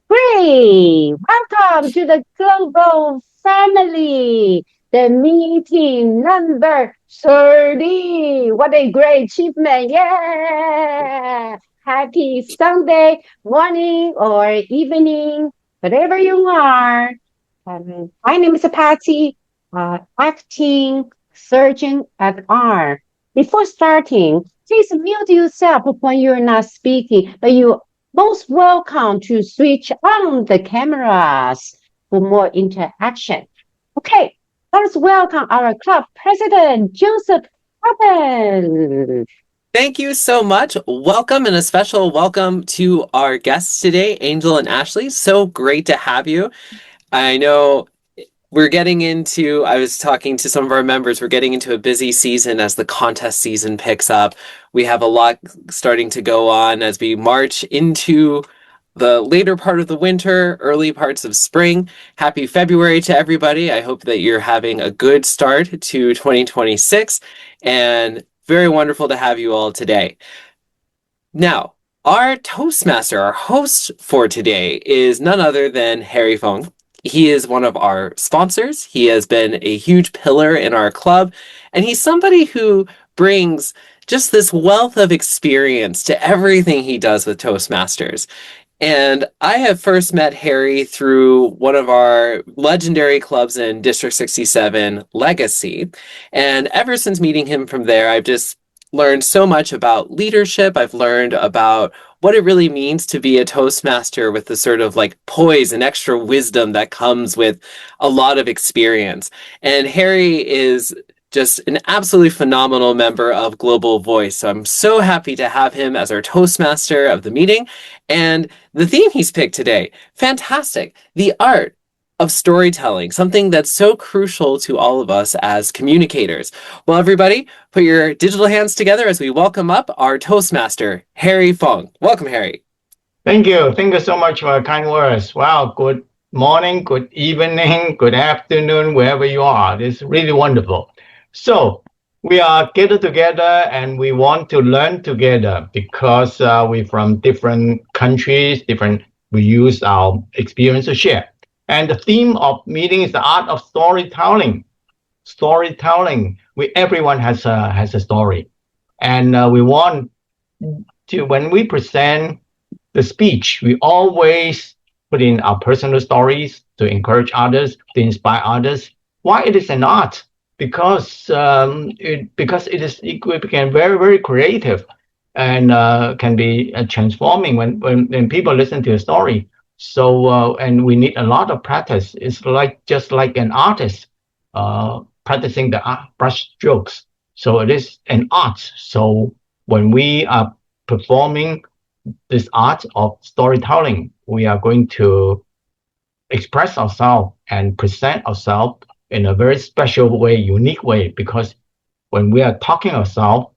Great! Welcome to the global family, the meeting number 30. What a great achievement! Yeah! Happy Sunday morning or evening, whatever you are. My name is Patty, acting surgeon at R. Before starting, please mute yourself when you're not speaking, but you most welcome to switch on the cameras for more interaction. Okay, let's welcome our club president, Joseph Hubben. Thank you so much. Welcome and a special welcome to our guests today, Angel and Ashley. So great to have you. I know I was talking to some of our members, we're getting into a busy season as the contest season picks up. We have a lot starting to go on as we march into the later part of the winter, early parts of spring. Happy February to everybody. I hope that you're having a good start to 2026 and very wonderful to have you all today. Now, our Toastmaster, our host for today, is none other than Harry Fong. He is one of our sponsors. He has been a huge pillar in our club, and he's somebody who brings just this wealth of experience to everything he does with Toastmasters. And I have first met Harry through one of our legendary clubs in District 67, Legacy. And ever since meeting him from there, I've just learned so much about leadership. I've learned about what it really means to be a Toastmaster with the sort of like poise and extra wisdom that comes with a lot of experience. And Harry is just an absolutely phenomenal member of Global Voice. So I'm so happy to have him as our Toastmaster of the meeting. And the theme he's picked today, fantastic. The art of storytelling, something that's so crucial to all of us as communicators. Well, everybody, put your digital hands together as we welcome up our Toastmaster, Harry Fong. Welcome, Harry. Thank you. Thank you so much for kind words. Wow, good morning, good evening, good afternoon, wherever you are. It's really wonderful. So we are gathered together and we want to learn together because we're from different countries, we use our experience to share. And the theme of meeting is the art of storytelling. Storytelling. Everyone has a story, and we want to, when we present the speech, we always put in our personal stories to encourage others, to inspire others. Why it is an art? Because it became very, very creative and can be transforming when people listen to a story. So and we need a lot of practice. It's just like an artist practicing the brush strokes. So it is an art. So when we are performing this art of storytelling, we are going to express ourselves and present ourselves in a very special way, unique way, because when we are talking ourselves,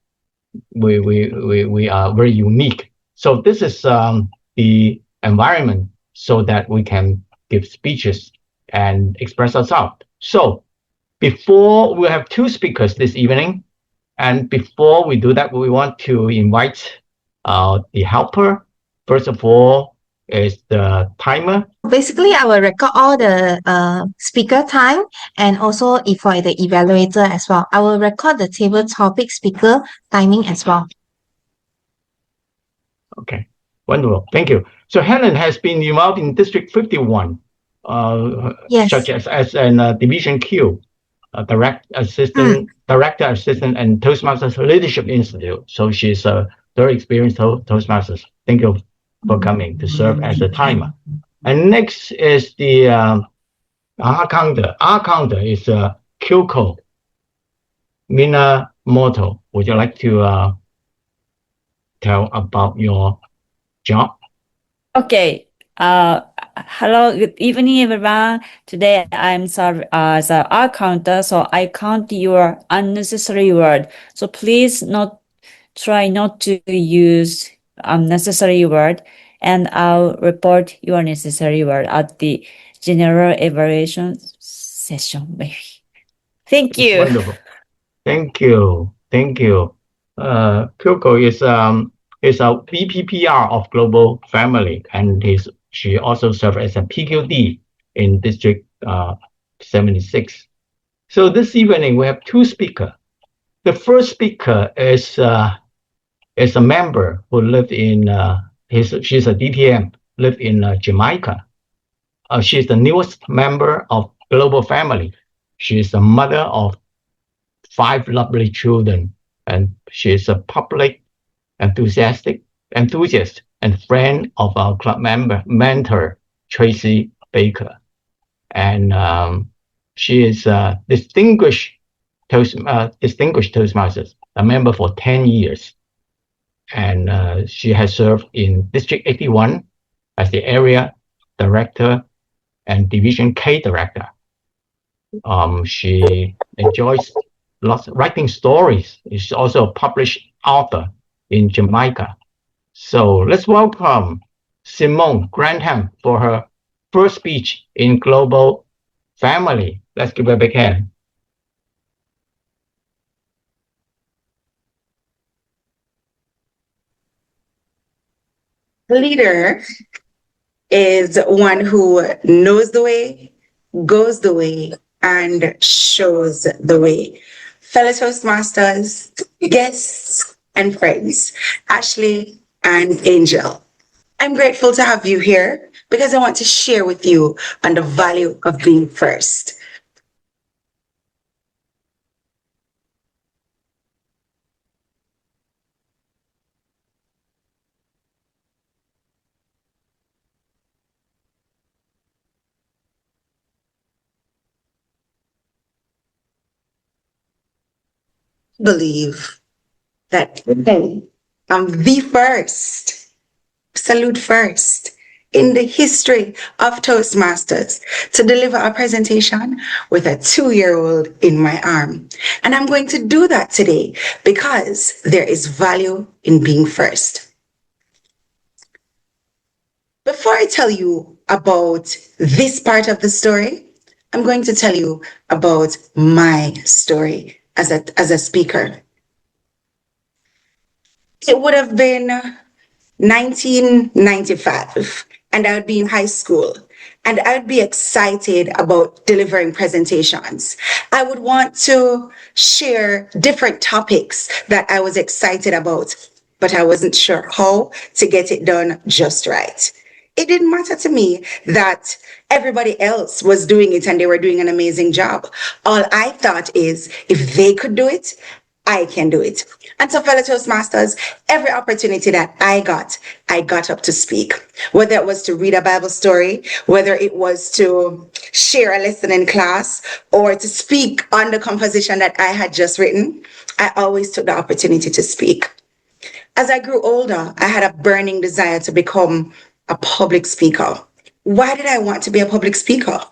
we are very unique. So this is the environment so that we can give speeches and express ourselves. So before, we have two speakers this evening, and before we do that, we want to invite the helper. First of all is the timer. Basically, I will record all the speaker time and also if for the evaluator as well. I will record the table topic speaker timing as well. Okay, wonderful. Thank you. So Helen has been involved in District 51, Yes. such as an Division Q, Director Assistant, and Toastmasters Leadership Institute. So she's a very experienced Toastmasters. Thank you for coming to serve as a timer. And next is the R counter. R counter is Kyoko Minamoto. Would you like to tell about your job? Okay. Hello, good evening, everyone. Today I'm sorry as an art counter, so I count your unnecessary word. So please try not to use unnecessary word, and I'll report your necessary word at the general evaluation session, maybe. Thank you. Wonderful. Thank you. Thank you. Kyoko is a VPPR of Global Family, and she also served as a PQD in District 76. So this evening we have two speakers. The first speaker is a member who lived in she's a DTM, lived in Jamaica. She's the newest member of Global Family. She is a mother of 5 lovely children, and she is a public enthusiast and friend of our club mentor, Tracy Baker. And she is a distinguished Toastmasters, a member for 10 years. And she has served in District 81 as the area director and Division K director. She enjoys writing stories. She's also a published author in Jamaica. So let's welcome Simone Grantham for her first speech in Global Family. Let's give her a big hand. Leader is one who knows the way, goes the way, and shows the way. Fellow Toastmasters, guests, and friends, Ashley and Angel, I'm grateful to have you here because I want to share with you on the value of being first. Believe that I'm the first, salute first in the history of Toastmasters to deliver a presentation with a 2-year-old in my arm. And I'm going to do that today because there is value in being first. Before I tell you about this part of the story, I'm going to tell you about my story as a speaker. It would have been 1995, and I would be in high school, and I would be excited about delivering presentations. I would want to share different topics that I was excited about, but I wasn't sure how to get it done just right. It didn't matter to me that everybody else was doing it and they were doing an amazing job. All I thought is if they could do it, I can do it. And so, fellow Toastmasters, every opportunity that I got up to speak, whether it was to read a Bible story, whether it was to share a lesson in class, or to speak on the composition that I had just written, I always took the opportunity to speak. As I grew older, I had a burning desire to become a public speaker. Why did I want to be a public speaker?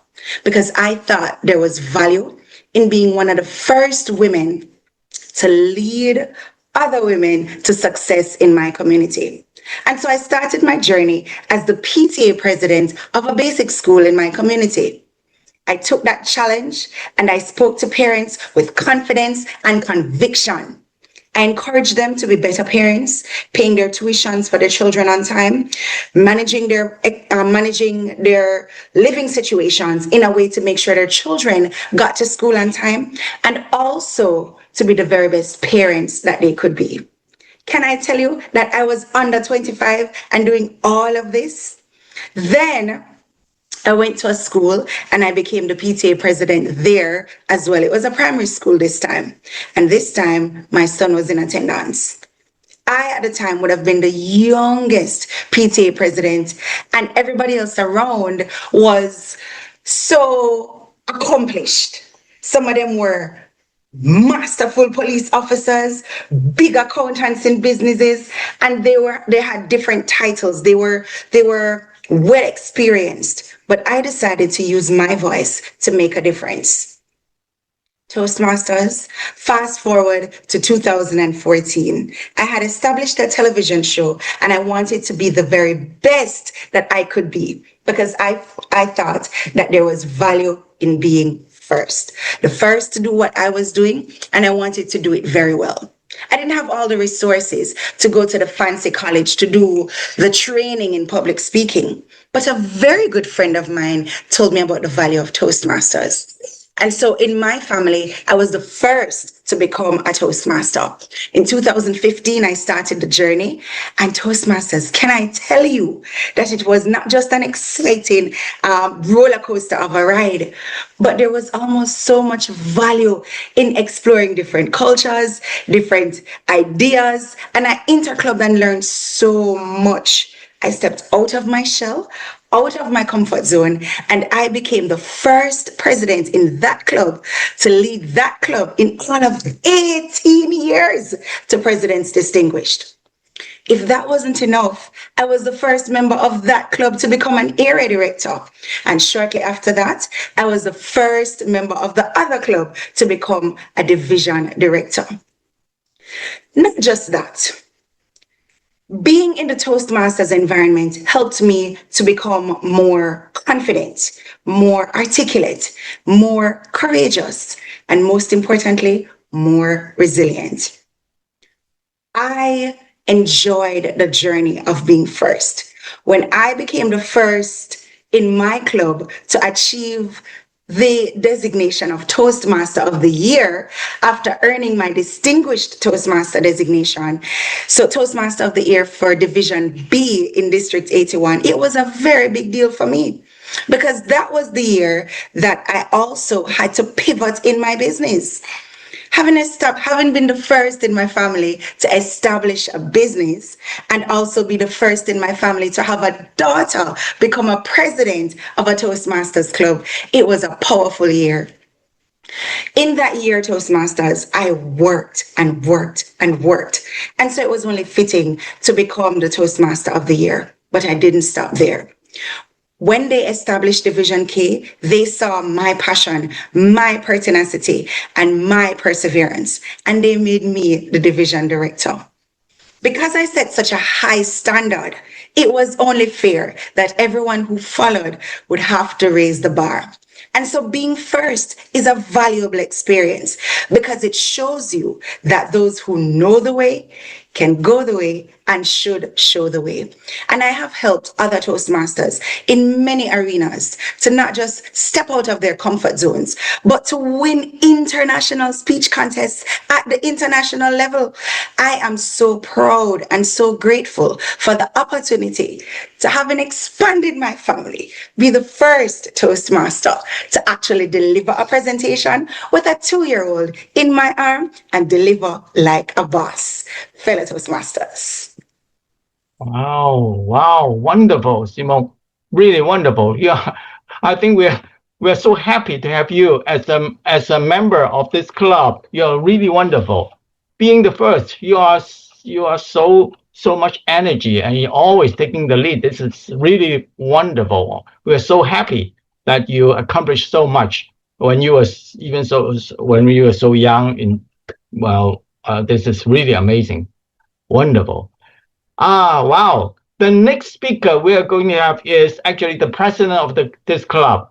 Because I thought there was value in being one of the first women to lead other women to success in my community. And so I started my journey as the PTA president of a basic school in my community. I took that challenge and I spoke to parents with confidence and conviction. I encouraged them to be better parents, paying their tuitions for their children on time, managing their living situations in a way to make sure their children got to school on time, and also to be the very best parents that they could be. Can I tell you that I was under 25 and doing all of this? Then I went to a school and I became the PTA president there as well. It was a primary school this time. And this time, my son was in attendance. I, at the time, would have been the youngest PTA president, and everybody else around was so accomplished. Some of them were masterful police officers, big accountants in businesses, and they had different titles. They were well experienced, but I decided to use my voice to make a difference. Toastmasters, fast forward to 2014. I had established a television show and I wanted to be the very best that I could be because I thought that there was value in being first. The first to do what I was doing, and I wanted to do it very well. I didn't have all the resources to go to the fancy college to do the training in public speaking, but a very good friend of mine told me about the value of Toastmasters. And so in my family, I was the first to become a Toastmaster. In 2015, I started the journey. And Toastmasters, can I tell you that it was not just an exciting roller coaster of a ride, but there was almost so much value in exploring different cultures, different ideas. And I interclubbed and learned so much. I stepped out of my shell, out of my comfort zone, and I became the first president in that club to lead that club in all of 18 years to President's Distinguished. If that wasn't enough, I was the first member of that club to become an area director. And shortly after that, I was the first member of the other club to become a division director. Not just that. Being in the Toastmasters environment helped me to become more confident, more articulate, more courageous, and most importantly, more resilient. I enjoyed the journey of being first. When I became the first in my club to achieve the designation of Toastmaster of the Year after earning my distinguished Toastmaster designation. So Toastmaster of the Year for Division B in District 81, it was a very big deal for me because that was the year that I also had to pivot in my business. Having been the first in my family to establish a business and also be the first in my family to have a daughter become a president of a Toastmasters club, it was a powerful year. In that year, Toastmasters, I worked and worked and worked. And so it was only fitting to become the Toastmaster of the Year. But I didn't stop there. When they established Division K, they saw my passion, my pertinacity, and my perseverance, and they made me the division director. Because I set such a high standard, it was only fair that everyone who followed would have to raise the bar. And so being first is a valuable experience because it shows you that those who know the way can go the way and should show the way. And I have helped other Toastmasters in many arenas to not just step out of their comfort zones, but to win international speech contests at the international level. I am so proud and so grateful for the opportunity to having expanded my family, be the first Toastmaster to actually deliver a presentation with a 2-year-old in my arm and deliver like a boss. Fellow Toastmasters. Wow, wonderful, Simon. Really wonderful. Yeah, I think we're so happy to have you as a member of this club. You're really wonderful. Being the first, you are so much energy and you're always taking the lead. This is really wonderful. We're so happy that you accomplished so much when you were when you were so young. This is really amazing. Wonderful. Wow. The next speaker we are going to have is actually the president of this club.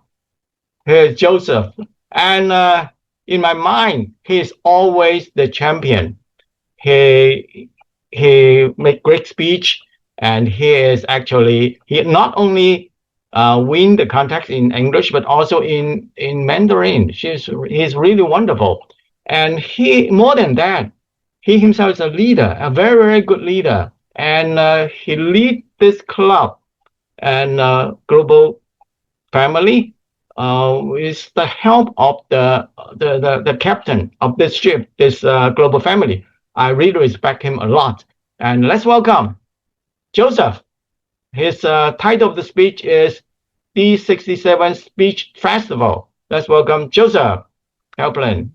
Here's Joseph. And in my mind, he is always the champion. He make great speech, and he not only win the contest in English, but also in Mandarin. He's really wonderful. And more than that, he himself is a leader, a very, very good leader. And he lead this club and global family with the help of the captain of this ship, this global family. I really respect him a lot. And let's welcome Joseph. His title of the speech is D67 Speech Festival. Let's welcome Joseph Helplin.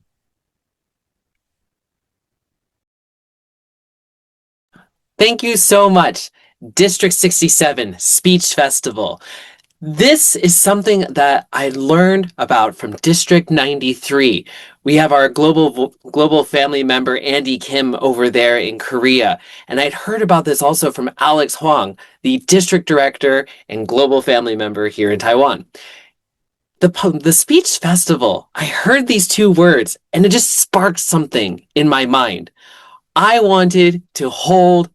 Thank you so much. District 67 Speech Festival. This is something that I learned about from District 93. We have our global family member, Andy Kim, over there in Korea. And I'd heard about this also from Alex Huang, the district director and global family member here in Taiwan. the speech festival, I heard these two words and it just sparked something in my mind. I wanted to hold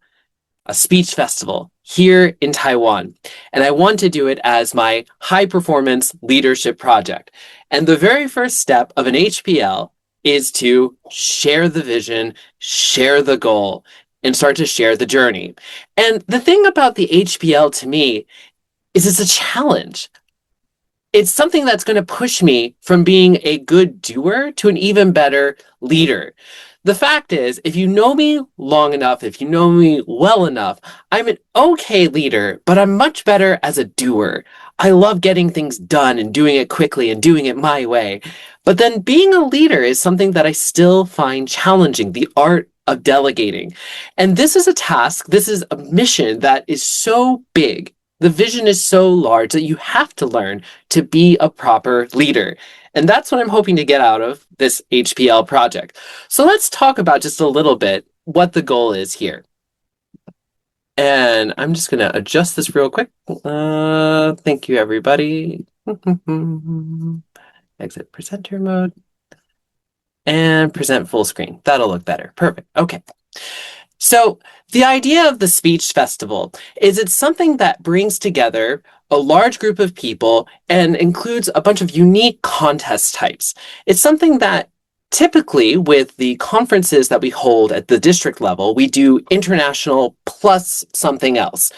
a speech festival here in Taiwan, and I want to do it as my high performance leadership project. And the very first step of an HPL is to share the vision, share the goal, and start to share the journey. And the thing about the HPL to me is it's a challenge. It's something that's going to push me from being a good doer to an even better leader. The fact is, if you know me long enough, if you know me well enough, I'm an okay leader, but I'm much better as a doer. I love getting things done and doing it quickly and doing it my way. But then being a leader is something that I still find challenging, the art of delegating. And this is a task, this is a mission that is so big. The vision is so large that you have to learn to be a proper leader. And that's what I'm hoping to get out of this HPL project. So let's talk about just a little bit what the goal is here. And I'm just going to adjust this real quick. Thank you, everybody. Exit presenter mode. And present full screen. That'll look better. Perfect. Okay. So the idea of the speech festival is it's something that brings together a large group of people and includes a bunch of unique contest types. It's something that typically with the conferences that we hold at the district level, we do international plus something else.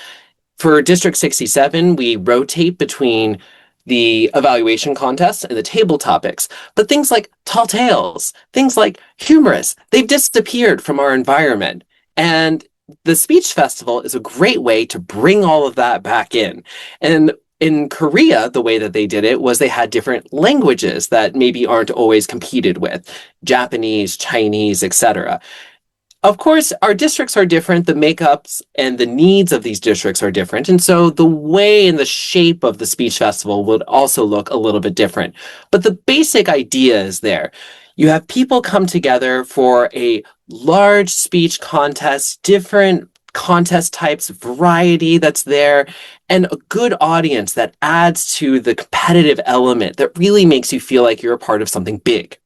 For District 67, we rotate between the evaluation contests and the table topics. But things like tall tales, things like humorous, they've disappeared from our environment. And the speech festival is a great way to bring all of that back in. And in Korea, the way that they did it was they had different languages that maybe aren't always competed with, Japanese, Chinese, etc. Of course, our districts are different, the makeups and the needs of these districts are different. And so the way and the shape of the speech festival would also look a little bit different. But the basic idea is there. You have people come together for a large speech contest, different contest types, variety that's there, and a good audience that adds to the competitive element that really makes you feel like you're a part of something big.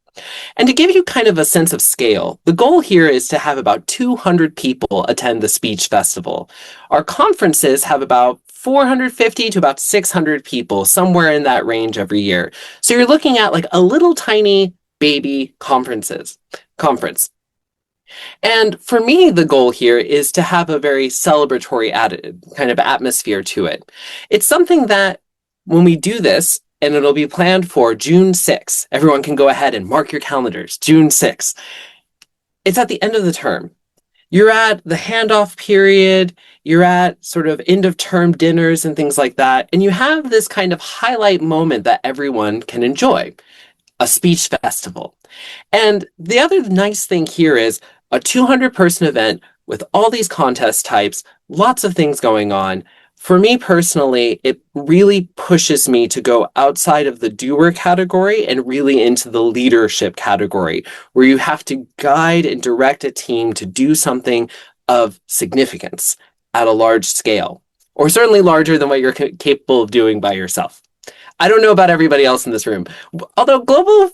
And to give you kind of a sense of scale, the goal here is to have about 200 people attend the speech festival. Our conferences have about 450 to about 600 people, somewhere in that range every year. So you're looking at like a little tiny baby conference. And for me, the goal here is to have a very celebratory kind of atmosphere to it. It's something that when we do this, and it'll be planned for June 6th. Everyone can go ahead and mark your calendars, June 6th. It's at the end of the term. You're at the handoff period, you're at sort of end of term dinners and things like that, and you have this kind of highlight moment that everyone can enjoy, a speech festival. And the other nice thing here is a 200-person event with all these contest types, lots of things going on. For me personally, it really pushes me to go outside of the doer category and really into the leadership category, where you have to guide and direct a team to do something of significance at a large scale, or certainly larger than what you're capable of doing by yourself. I don't know about everybody else in this room, although Global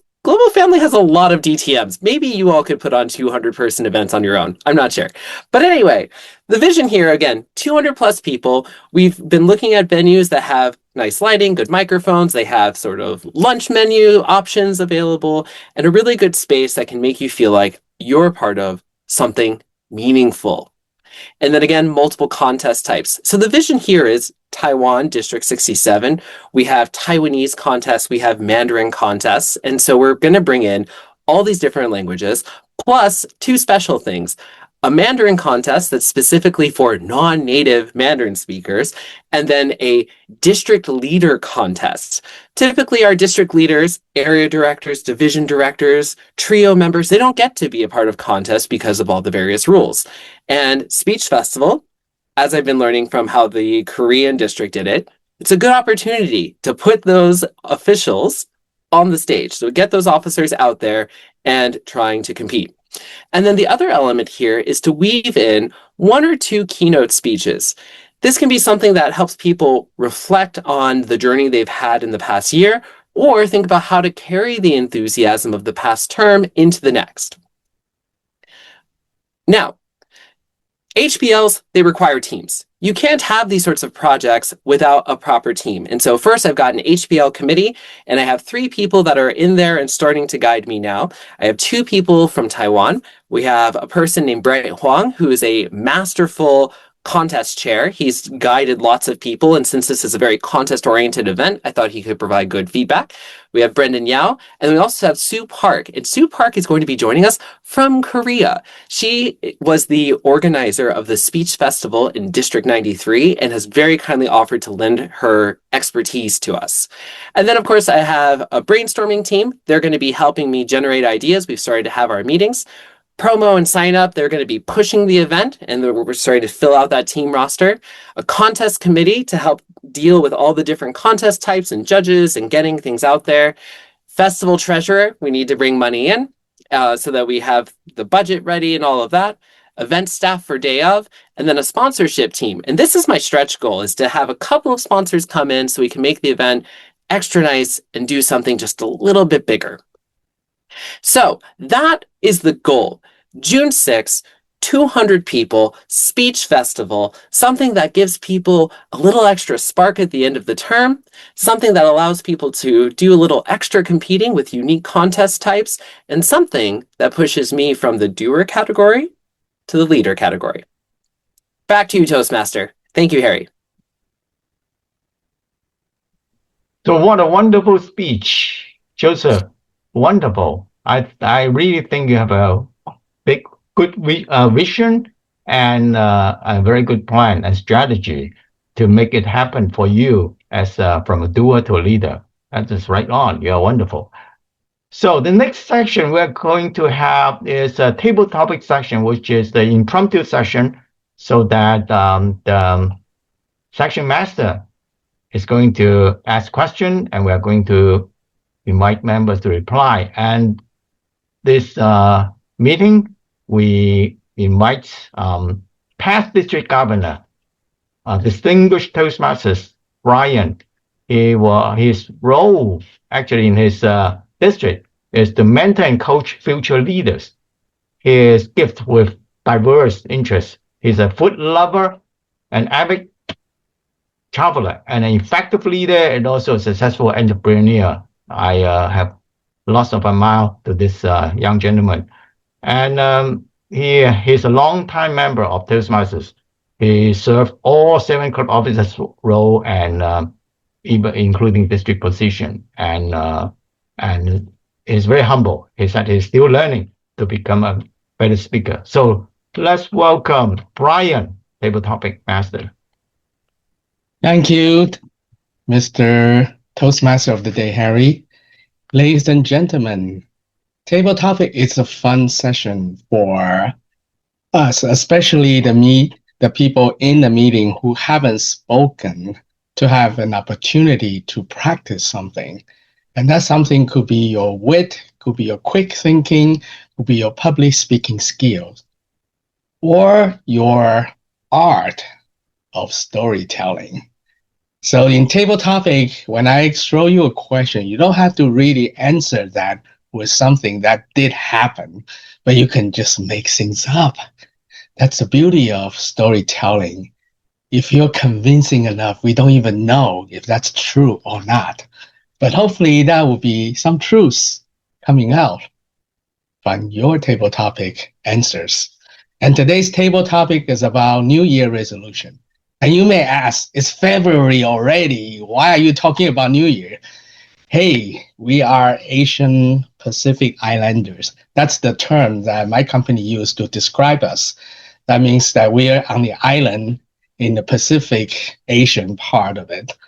Family has a lot of DTMs. Maybe you all could put on 200-person events on your own. I'm not sure. But anyway, the vision here, again, 200 plus people. We've been looking at venues that have nice lighting, good microphones. They have sort of lunch menu options available and a really good space that can make you feel like you're part of something meaningful. And then again, multiple contest types. So the vision here is Taiwan District 67. We have Taiwanese contests, we have Mandarin contests. And so we're going to bring in all these different languages, plus two special things. A Mandarin contest that's specifically for non-native Mandarin speakers, and then a district leader contest. Typically, our district leaders, area directors, division directors, trio members, they don't get to be a part of contests because of all the various rules. And Speech Festival, as I've been learning from how the Korean district did it, it's a good opportunity to put those officials on the stage. So get those officers out there and trying to compete. And then the other element here is to weave in one or two keynote speeches. This can be something that helps people reflect on the journey they've had in the past year, or think about how to carry the enthusiasm of the past term into the next. Now, HPLs, they require teams. You can't have these sorts of projects without a proper team. And so first I've got an HPL committee, and I have 3 people that are in there and starting to guide me now. I have 2 people from Taiwan. We have a person named Brett Huang, who is a masterful contest chair. He's guided lots of people, and since this is a very contest-oriented event, I thought he could provide good feedback. We have Brendan Yao, and we also have Sue Park. And Sue Park is going to be joining us from Korea. She was the organizer of the Speech Festival in District 93 and has very kindly offered to lend her expertise to us. And then, of course, I have a brainstorming team. They're going to be helping me generate ideas. We've started to have our meetings. Promo and sign up, they're going to be pushing the event, and we're starting to fill out that team roster. A contest committee to help deal with all the different contest types and judges and getting things out there. Festival treasurer, we need to bring money in so that we have the budget ready and all of that. Event staff for day of, and then a sponsorship team. And this is my stretch goal, is to have a couple of sponsors come in so we can make the event extra nice and do something just a little bit bigger. So that is the goal. June 6th, 200 people, speech festival, something that gives people a little extra spark at the end of the term, something that allows people to do a little extra competing with unique contest types, and something that pushes me from the doer category to the leader category. Back to you, Toastmaster. Thank you, Harry. So what a wonderful speech, Joseph. Wonderful. I really think you have a good vision and a very good plan and strategy to make it happen for you as from a doer to a leader. That is right on. You are wonderful. So the next section we're going to have is a table topic section, which is the impromptu session, so that the section master is going to ask questions, and we are going to invite members to reply. And this meeting, we invite past district governor, distinguished Toastmasters, Brian. His role actually in his district is to mentor and coach future leaders. He is gifted with diverse interests. He's a food lover, an avid traveler, and an effective leader, and also a successful entrepreneur. I have lots of admire to this young gentleman. And he's a long-time member of Toastmasters. He served all 7 club officers role and even including district position. And is very humble. He said he's still learning to become a better speaker. So let's welcome Brian, table topic master. Thank you, Mr. Toastmaster of the Day, Harry. Ladies and gentlemen, table topic is a fun session for us, especially the people in the meeting who haven't spoken, to have an opportunity to practice something. And that something could be your wit, could be your quick thinking, could be your public speaking skills, or your art of storytelling. So in table topic, when I throw you a question, you don't have to really answer that with something that did happen, but you can just make things up. That's the beauty of storytelling. If you're convincing enough, we don't even know if that's true or not. But hopefully that will be some truths coming out from your table topic answers. And today's table topic is about New Year resolution. And you may ask, it's February already. Why are you talking about New Year? Hey, we are Asian Pacific Islanders. That's the term that my company used to describe us. That means that we are on the island in the Pacific Asian part of it.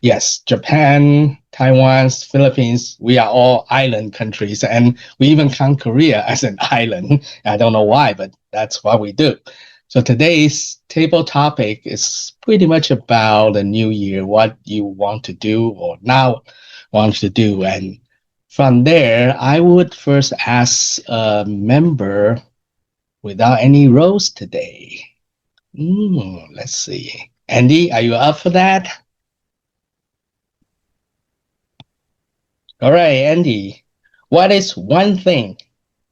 Yes, Japan, Taiwan, Philippines, we are all island countries, and we even count Korea as an island. I don't know why, but that's what we do. So today's table topic is pretty much about the new year, what you want to do or now want to do. And from there, I would first ask a member without any roles today. Let's see. Andy, are you up for that? All right, Andy. What is one thing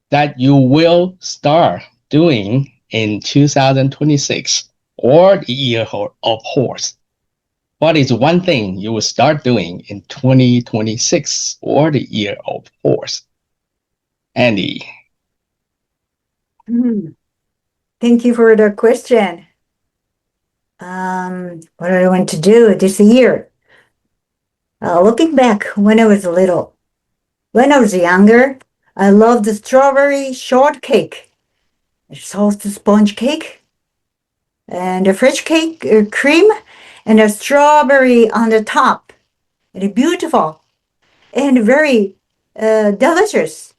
that you will start doing in 2026 or the year of horse? What is one thing you will start doing in 2026 or the year of horse? Andy. Thank you for the question. What do I want to do this year? Looking back when I was little, when I was younger, I loved the strawberry shortcake, soft sponge cake, and the fresh cake cream, and the strawberry on the top. And beautiful and very delicious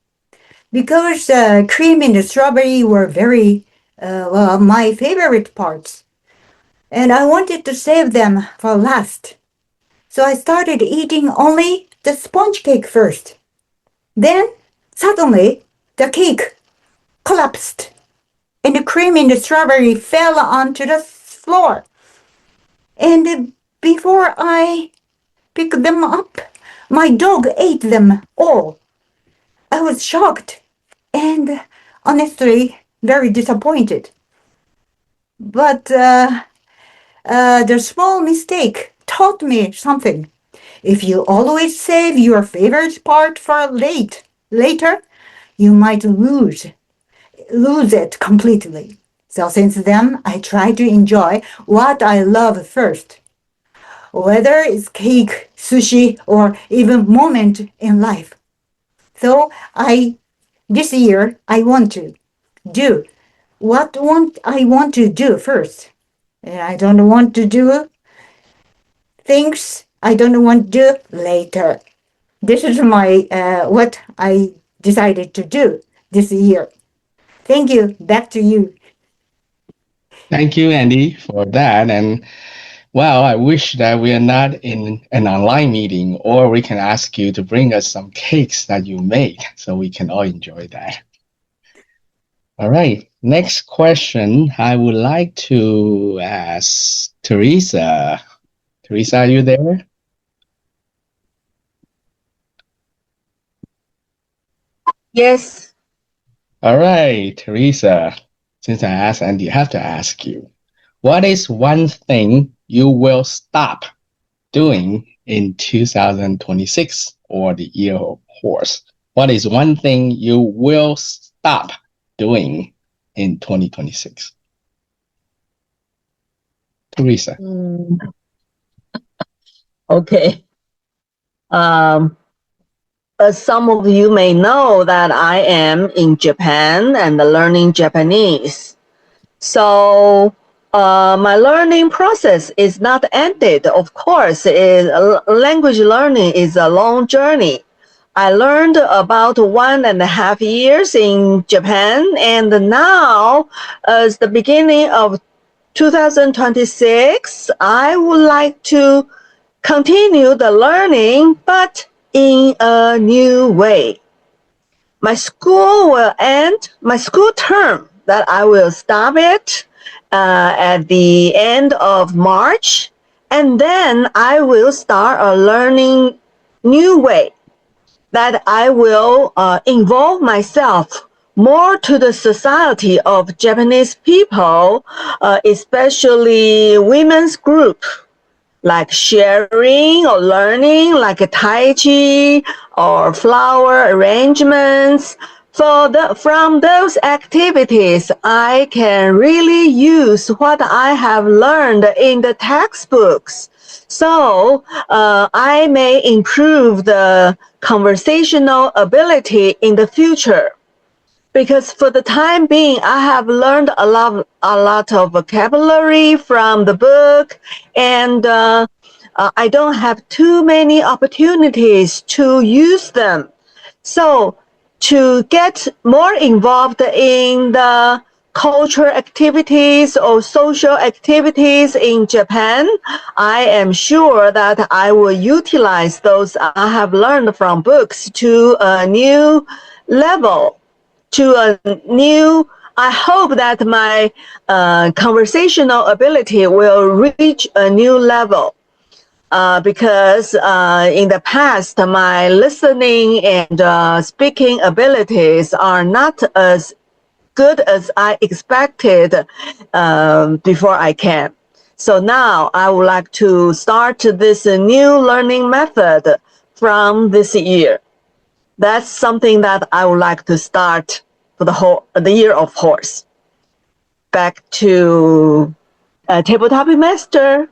because cream and the strawberry were very my favorite parts. And I wanted to save them for last. So I started eating only the sponge cake first. Then, suddenly, the cake collapsed and the cream in the strawberry fell onto the floor. And before I picked them up, my dog ate them all. I was shocked and honestly very disappointed. But the small mistake taught me something. If you always save your favorite part for later, you might lose it completely. So since then, I try to enjoy what I love first, whether it's cake, sushi, or even moment in life. So this year, I want to do I want to do first. And I don't want to do things I don't want to do later. This is my what I decided to do this year. Thank you. Back to you. Thank you, Andy, for that. And well, I wish that we are not in an online meeting, or we can ask you to bring us some cakes that you made so we can all enjoy that. All right. Next question I would like to ask Teresa. Teresa, are you there? Yes. All right, Teresa. Since I asked Andy, I have to ask you, what is one thing you will stop doing in 2026 or the year of horse? What is one thing you will stop doing in 2026? Teresa. Okay. As some of you may know that I am in Japan and learning Japanese. So my learning process is not ended. Of course, language learning is a long journey. I learned about 1.5 years in Japan, and now, as the beginning of 2026, I would like to continue the learning, but in a new way. My school will end, my school term, that I will stop it at the end of March, and then I will start a learning new way that I will involve myself more to the society of Japanese people, especially women's group, like sharing or learning, like a Tai Chi or flower arrangements. From those activities, I can really use what I have learned in the textbooks. So I may improve the conversational ability in the future. Because for the time being, I have learned a lot of vocabulary from the book, and I don't have too many opportunities to use them. So to get more involved in the cultural activities or social activities in Japan, I am sure that I will utilize those I have learned from books to a new level. I hope that my conversational ability will reach a new level. because in the past, my listening and speaking abilities are not as good as I expected before I came. So now I would like to start this new learning method from this year. That's something that I would like to start for the year of horse. Back to tabletop master.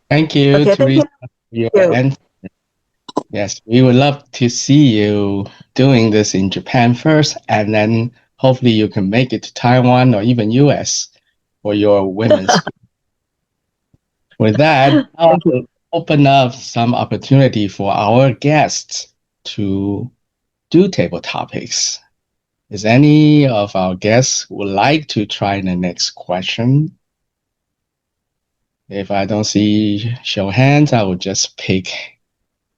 Thank you, Okay, thank Teresa, you. for your answer. Yes, we would love to see you doing this in Japan first, and then hopefully you can make it to Taiwan or even US for your women's group. With that, I'll open up some opportunity for our guests to do table topics. Is any of our guests would like to try the next question? If I don't see show hands, I will just pick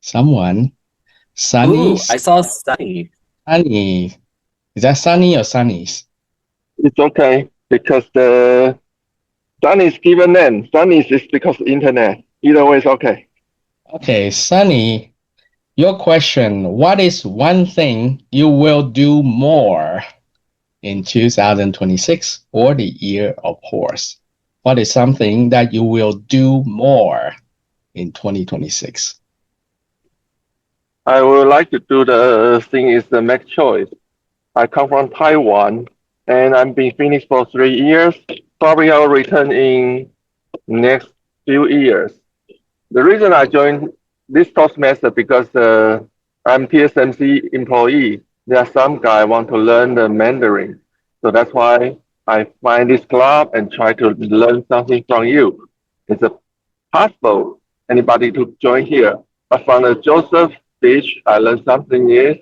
someone. Sunny, Ooh, I saw Sunny. Sunny. Is that Sunny or Sunny's? It's okay because the sun is given name. Sun is because internet. Either way, it's okay. Okay, Sunny, your question. What is one thing you will do more in 2026 or the year of horse? What is something that you will do more in 2026? I would like to do the thing is the make choice. I come from Taiwan and I'm been finished for 3 years. Probably I'll return in next few years. The reason I joined this Toastmaster because I'm TSMC employee. There are some guy want to learn the Mandarin, so that's why I find this club and try to learn something from you. It's a possible anybody to join here, but from the Joseph speech, I learned something is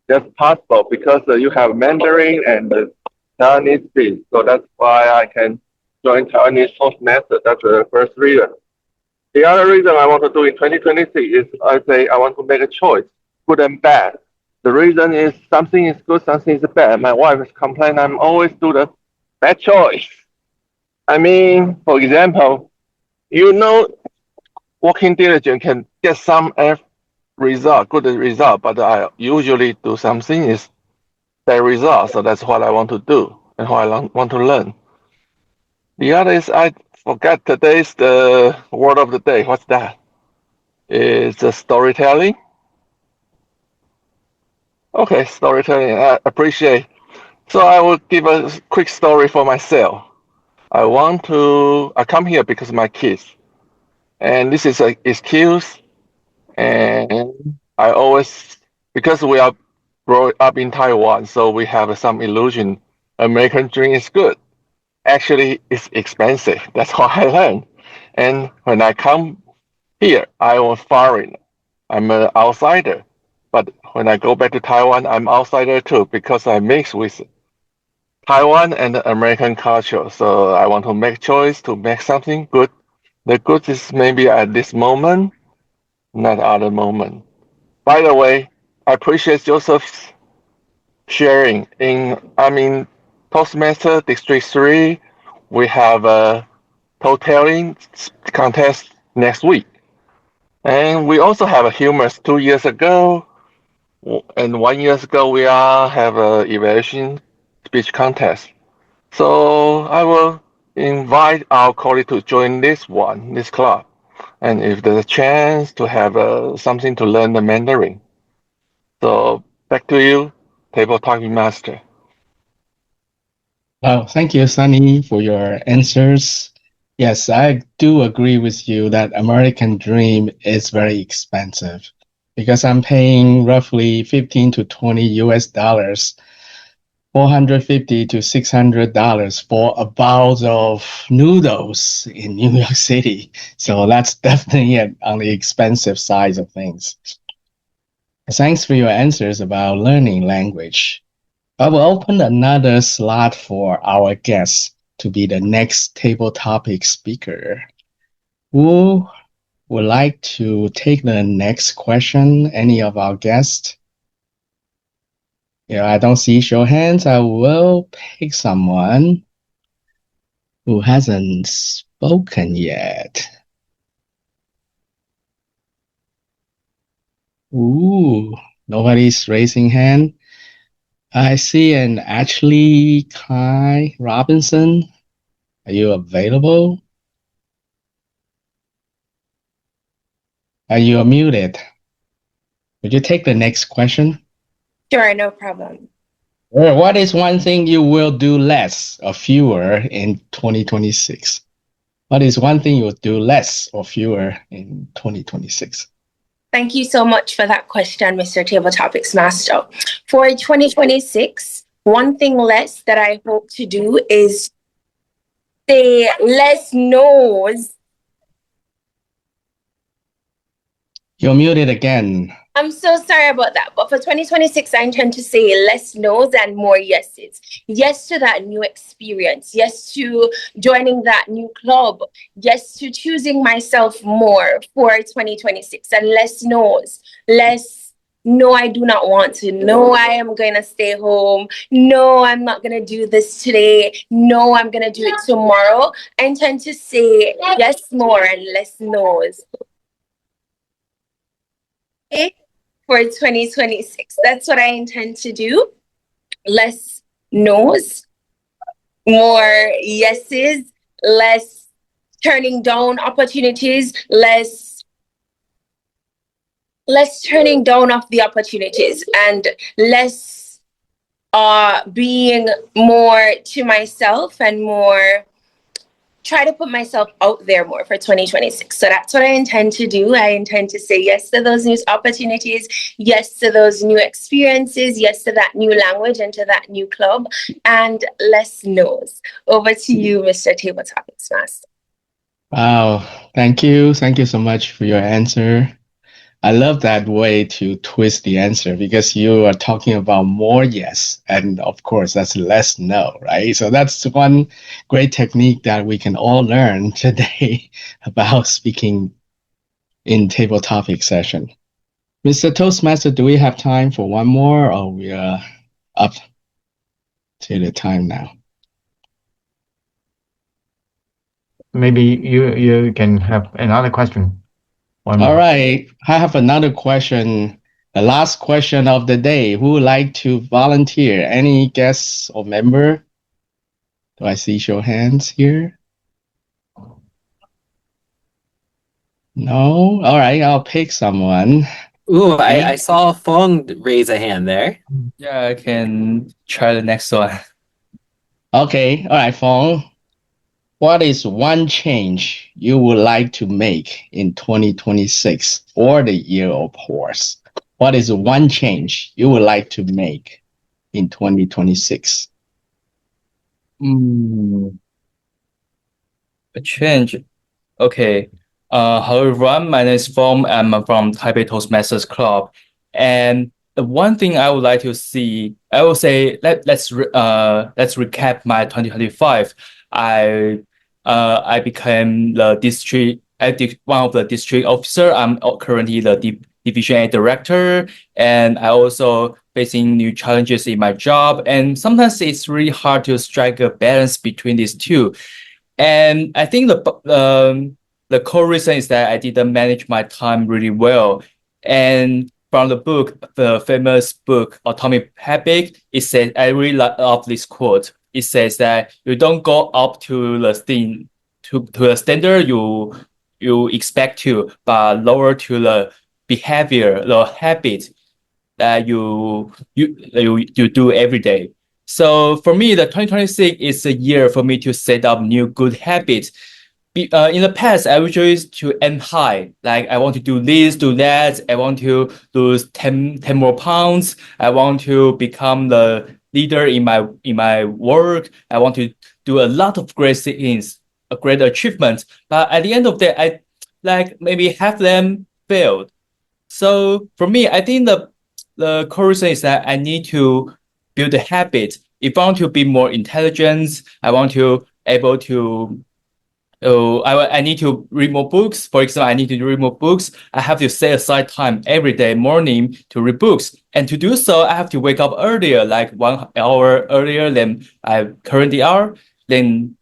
that's possible because you have Mandarin and the Taiwanese speech, so that's why I can join Taiwanese Toastmaster. That's the first reason. The other reason I want to do in 2026 is I say I want to make a choice, good and bad. The reason is something is good, something is bad. My wife is complaining I'm always do the bad choice. I mean, for example, you know, working diligent can get some result, good result, but I usually do something is bad result. So that's what I want to do and what I want to learn. The other is I forgot today's the word of the day. What's that? It's a storytelling. Okay, storytelling. I appreciate. So I will give a quick story for myself. I come here because of my kids, and this is an excuse. And I always, because we are growing up in Taiwan, so we have some illusion. American dream is good. Actually, it's expensive. That's what I learned. And when I come here, I was foreign. I'm an outsider. But when I go back to Taiwan, I'm outsider too because I mix with Taiwan and the American culture. So I want to make choice to make something good. The good is maybe at this moment, not other moment. By the way, I appreciate Joseph's sharing. Toastmaster District 3, we have a totaling contest next week. And we also have a humorous 2 years ago. And 1 year ago, we are have a evaluation speech contest. So I will invite our colleague to join this club. And if there's a chance to have something to learn the Mandarin. So back to you, table talking master. Well, thank you, Sunny, for your answers. Yes, I do agree with you that American Dream is very expensive because I'm paying roughly 15 to 20 US dollars, $450 to $600 for a bowl of noodles in New York City. So that's definitely on the expensive side of things. Thanks for your answers about learning language. I will open another slot for our guest to be the next table topic speaker. Who would like to take the next question? Any of our guests? I don't see show hands. I will pick someone who hasn't spoken yet. Ooh, nobody's raising hand. I see an Ashley Kai Robinson. Are you available? Are you muted? Would you take the next question? Sure, no problem. What is one thing you will do less or fewer in 2026? What is one thing you'll do less or fewer in 2026? Thank you so much for that question, Mr. Table Topics Master. For 2026, one thing less that I hope to do is say less no's. You're muted again. I'm so sorry about that. But for 2026, I intend to say less no's and more yeses. Yes to that new experience. Yes to joining that new club. Yes to choosing myself more for 2026. And less no's. Less, no, I do not want to. No, I am going to stay home. No, I'm not going to do this today. No, I'm going to do it tomorrow. I intend to say yes more and less no's. Okay? For 2026. That's what I intend to do. Less no's, more yeses, less turning down opportunities, less turning down of the opportunities, and less being more to myself and more try to put myself out there more for 2026. So that's what I intend to do. I intend to say yes to those new opportunities, yes to those new experiences, yes to that new language and to that new club, and less no's. Over to you, Mr. Table Topics Master. Wow, thank you. Thank you so much for your answer. I love that way to twist the answer because you are talking about more yes, and of course that's less no, right? So that's one great technique that we can all learn today about speaking in table topic session. Mr. Toastmaster, do we have time for one more, or we are up to the time now? Maybe you can have another question. One All more. right, I have another question. The last question of the day. Who would like to volunteer? Any guests or member? Do I see show hands here? No? All right, I'll pick someone. Ooh, Okay. I saw Fong raise a hand there. Yeah, I can try the next one. Okay, all right, Fong. What is one change you would like to make in 2026 or the year of horse? What is one change you would like to make in 2026? A change. Okay. Hello everyone. My name is Fong. I'm from Taipei Toastmasters Club. And the one thing I would like to see, I will say let's recap my 2025. I became the one of the district officer. I'm currently the division A director, and I also facing new challenges in my job. And sometimes it's really hard to strike a balance between these two. And I think the core reason is that I didn't manage my time really well. And from the book, the famous book Atomic Habit, it says I really love this quote. It says that you don't go up to the thing to the standard you expect to, but lower to the behavior, the habit that you do every day. So for me, the 2026 is a year for me to set up new good habits. In the past, I usually to aim high. Like I want to do this, do that. I want to lose 10 more pounds. I want to become the leader in my work. I want to do a lot of great things, a great achievement. But at the end of the day, I like maybe half them failed. So for me, I think the core reason is that I need to build a habit. If I want to be more intelligent, I want to able to I need to read more books. For example, I need to read more books. I have to set aside time every day morning to read books. And to do so, I have to wake up earlier, like 1 hour earlier than I currently are, then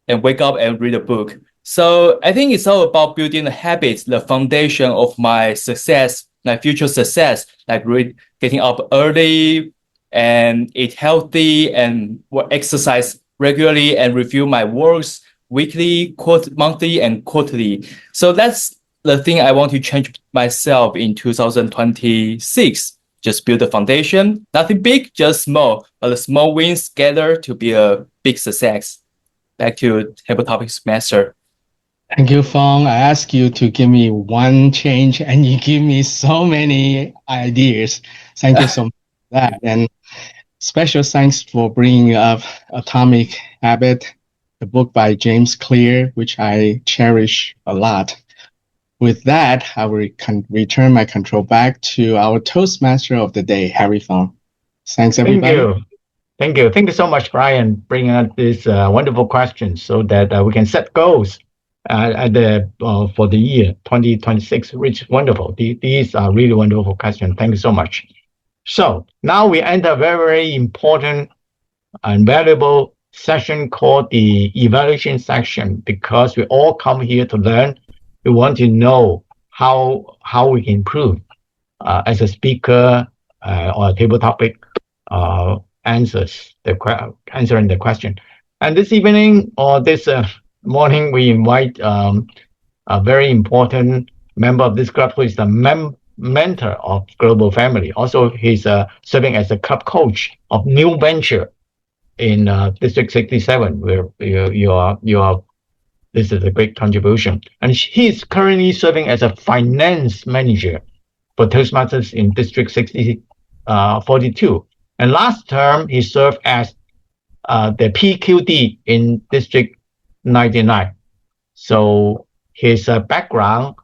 and wake up and read a book. So I think it's all about building the habits, the foundation of my success my future success, like getting up early and eat healthy and exercise regularly and review my works weekly, monthly, and quarterly. So that's the thing I want to change myself in 2026. Just build a foundation, nothing big, just small, but the small wins gather to be a big success. Back to table topics master. Thank you, Fong. I asked you to give me one change, and you give me so many ideas. Thank you so much for that. And special thanks for bringing up Atomic Habit, the book by James Clear, which I cherish a lot. With that, I will return my control back to our Toastmaster of the day, Harry Fong. Thanks, everybody. Thank you. Thank you. Thank you so much, Brian, bringing up these wonderful questions so that we can set goals for the year 2026, which is wonderful. These are really wonderful questions. Thank you so much. So now we enter a very, very important and valuable session called the evaluation section, because we all come here to learn. We want to know how we can improve as a speaker or a table topic answering the question. And this evening or this morning, we invite a very important member of this club who is the mentor of Global Family. Also, he's serving as a club coach of new venture in District 67, where you are. This is a great contribution. And he's currently serving as a finance manager for Toastmasters in District 42. And last term, he served as the PQD in District 99. So his background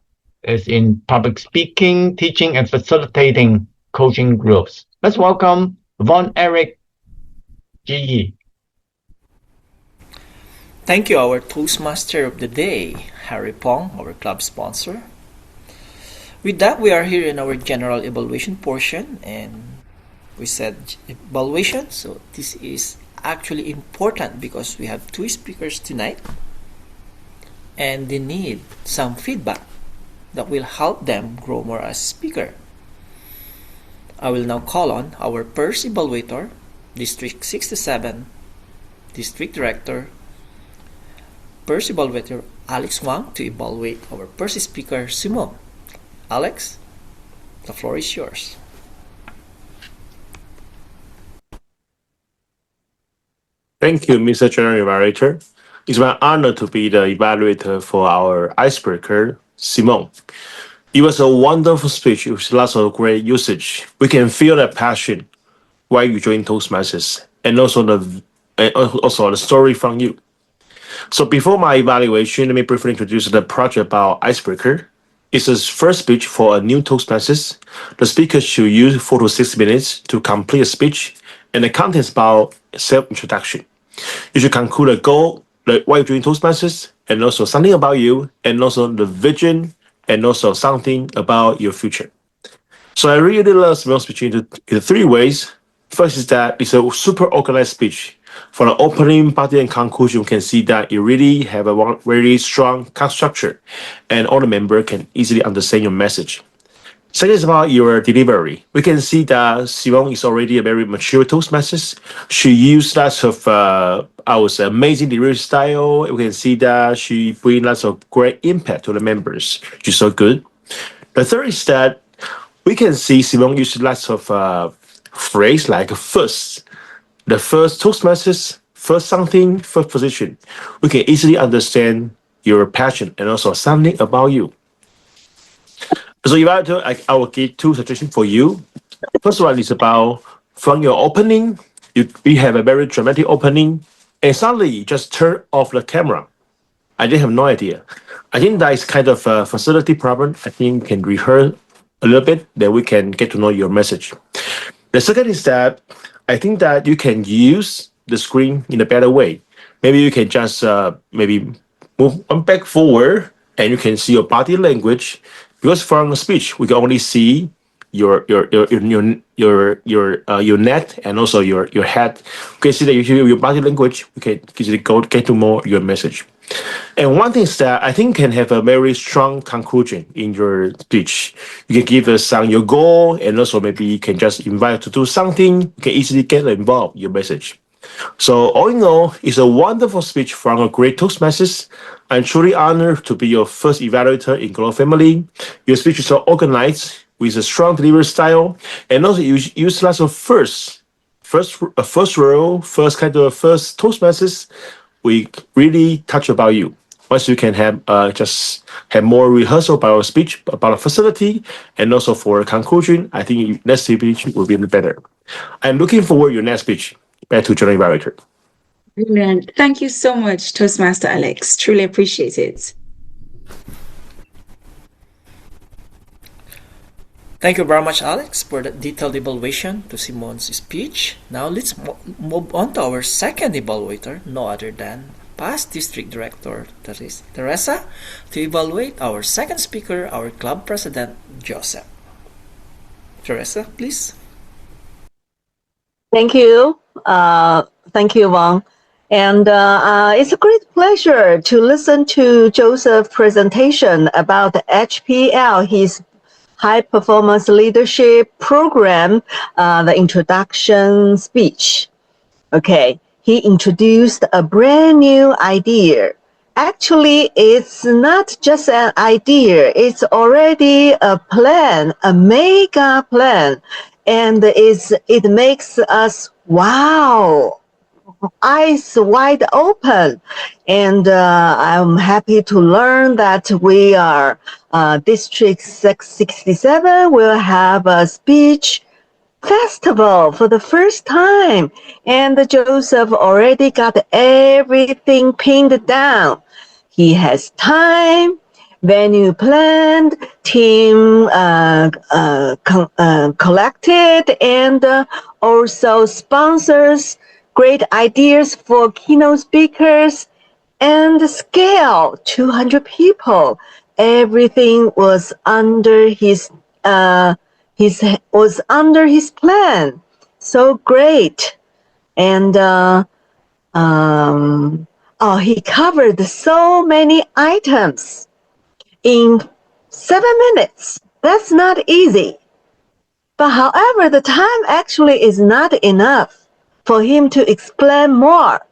is in public speaking, teaching, and facilitating coaching groups. Let's welcome Von Eric GE. Thank you, our Toastmaster of the day, Harry Pong, our club sponsor. With that, we are here in our general evaluation portion, and we said evaluation, so this is actually important because we have two speakers tonight and they need some feedback that will help them grow more as a speaker. I will now call on our first evaluator, District 67, District Director, first evaluator Alex Wang, to evaluate our first speaker, Simon. Alex, the floor is yours. Thank you, Mr. General Evaluator. It's my honor to be the evaluator for our icebreaker, Simon. It was a wonderful speech with lots of great usage. We can feel the passion why you joined Toastmasters, and also the story from you. So before my evaluation, let me briefly introduce the project about icebreaker. It's the first speech for a new Toastmasters. The speaker should use 4 to 6 minutes to complete a speech, and the content is about self-introduction. You should conclude a goal, like why you're doing Toastmasters, and also something about you, and also the vision, and also something about your future. So I really love Simone's speech in 3 ways. First is that it's a super organized speech. For the opening, body, and conclusion, you can see that you really have a very strong structure, and all the members can easily understand your message. Second is about your delivery. We can see that Simone is already a very mature Toastmasters. She used lots of our amazing delivery style. We can see that she brings lots of great impact to the members. She's so good. The third is that we can see Simone use lots of phrase like first. The first Toastmasters, first something, first position. We can easily understand your passion and also something about you. So if I will give 2 suggestions for you. First one is about from your opening, we have a very dramatic opening, and suddenly you just turn off the camera. I didn't have no idea. I think that is kind of a facility problem. I think we can rehearse a little bit, then we can get to know your message. The second is that I think that you can use the screen in a better way. Maybe you can just maybe move one back forward, and you can see your body language. Because from the speech, we can only see your neck and also your head. We can see that you hear your body language. We can easily get to more your message. And one thing is that I think can have a very strong conclusion in your speech. You can give us some your goal, and also maybe you can just invite to do something. You can easily get involved in your message. So all in all, it's a wonderful speech from a great Toastmasters. I'm truly honored to be your first evaluator in Global Family. Your speech is so organized with a strong delivery style, and also you use lots of first row, first kind of first Toastmasters. We really touch about you. Once you can have just have more rehearsal about our speech, about the facility, and also for a conclusion, I think next speech will be better. I'm looking forward to your next speech. Back to General Director. Brilliant. Thank you so much, Toastmaster Alex. Truly appreciate it. Thank you very much, Alex, for that detailed evaluation to Simon's speech. Now let's move on to our second evaluator, no other than past District Director Teresa, to evaluate our second speaker, our club president, Joseph. Teresa, please. Thank you. Thank you, Wang. And it's a great pleasure to listen to Joseph's presentation about the HPL, his High Performance Leadership Program, the introduction speech. Okay, he introduced a brand new idea. Actually, it's not just an idea, it's already a plan, a mega plan. And it makes us wow, eyes wide open. And I'm happy to learn that we are District 67 will have a speech festival for the first time. And Joseph already got everything pinned down. He has time, venue planned, team collected, and also sponsors, great ideas for keynote speakers, and scale 200 people. Everything was under his was under his plan. So great. And he covered so many items in 7 minutes. That's not easy. But however, the time actually is not enough for him to explain more.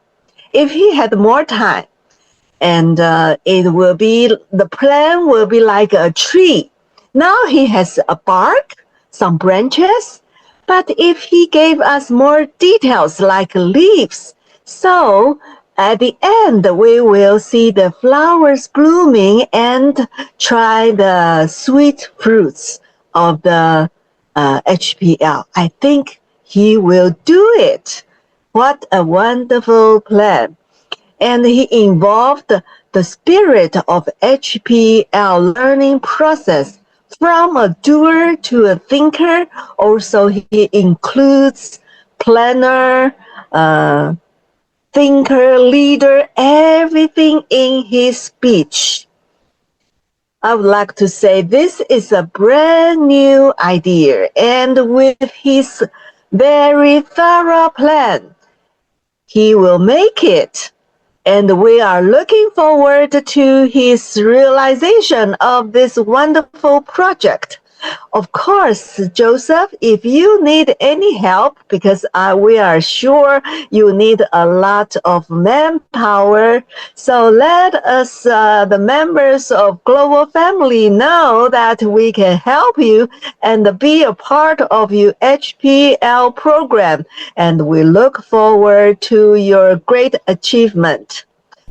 If he had more time, and the plan will be like a tree. Now he has a bark, some branches, but if he gave us more details like leaves, so at the end we will see the flowers blooming and try the sweet fruits of the HPL. I think he will do it. What a wonderful plan. And he involved the spirit of HPL learning process from a doer to a thinker. Also, he includes planner, thinker, leader, everything in his speech. I would like to say this is a brand new idea, and with his very thorough plan, he will make it. And we are looking forward to his realization of this wonderful project. Of course, Joseph, if you need any help, because we are sure you need a lot of manpower, so let us, the members of Global Family, know that we can help you and be a part of your HPL program. And we look forward to your great achievement.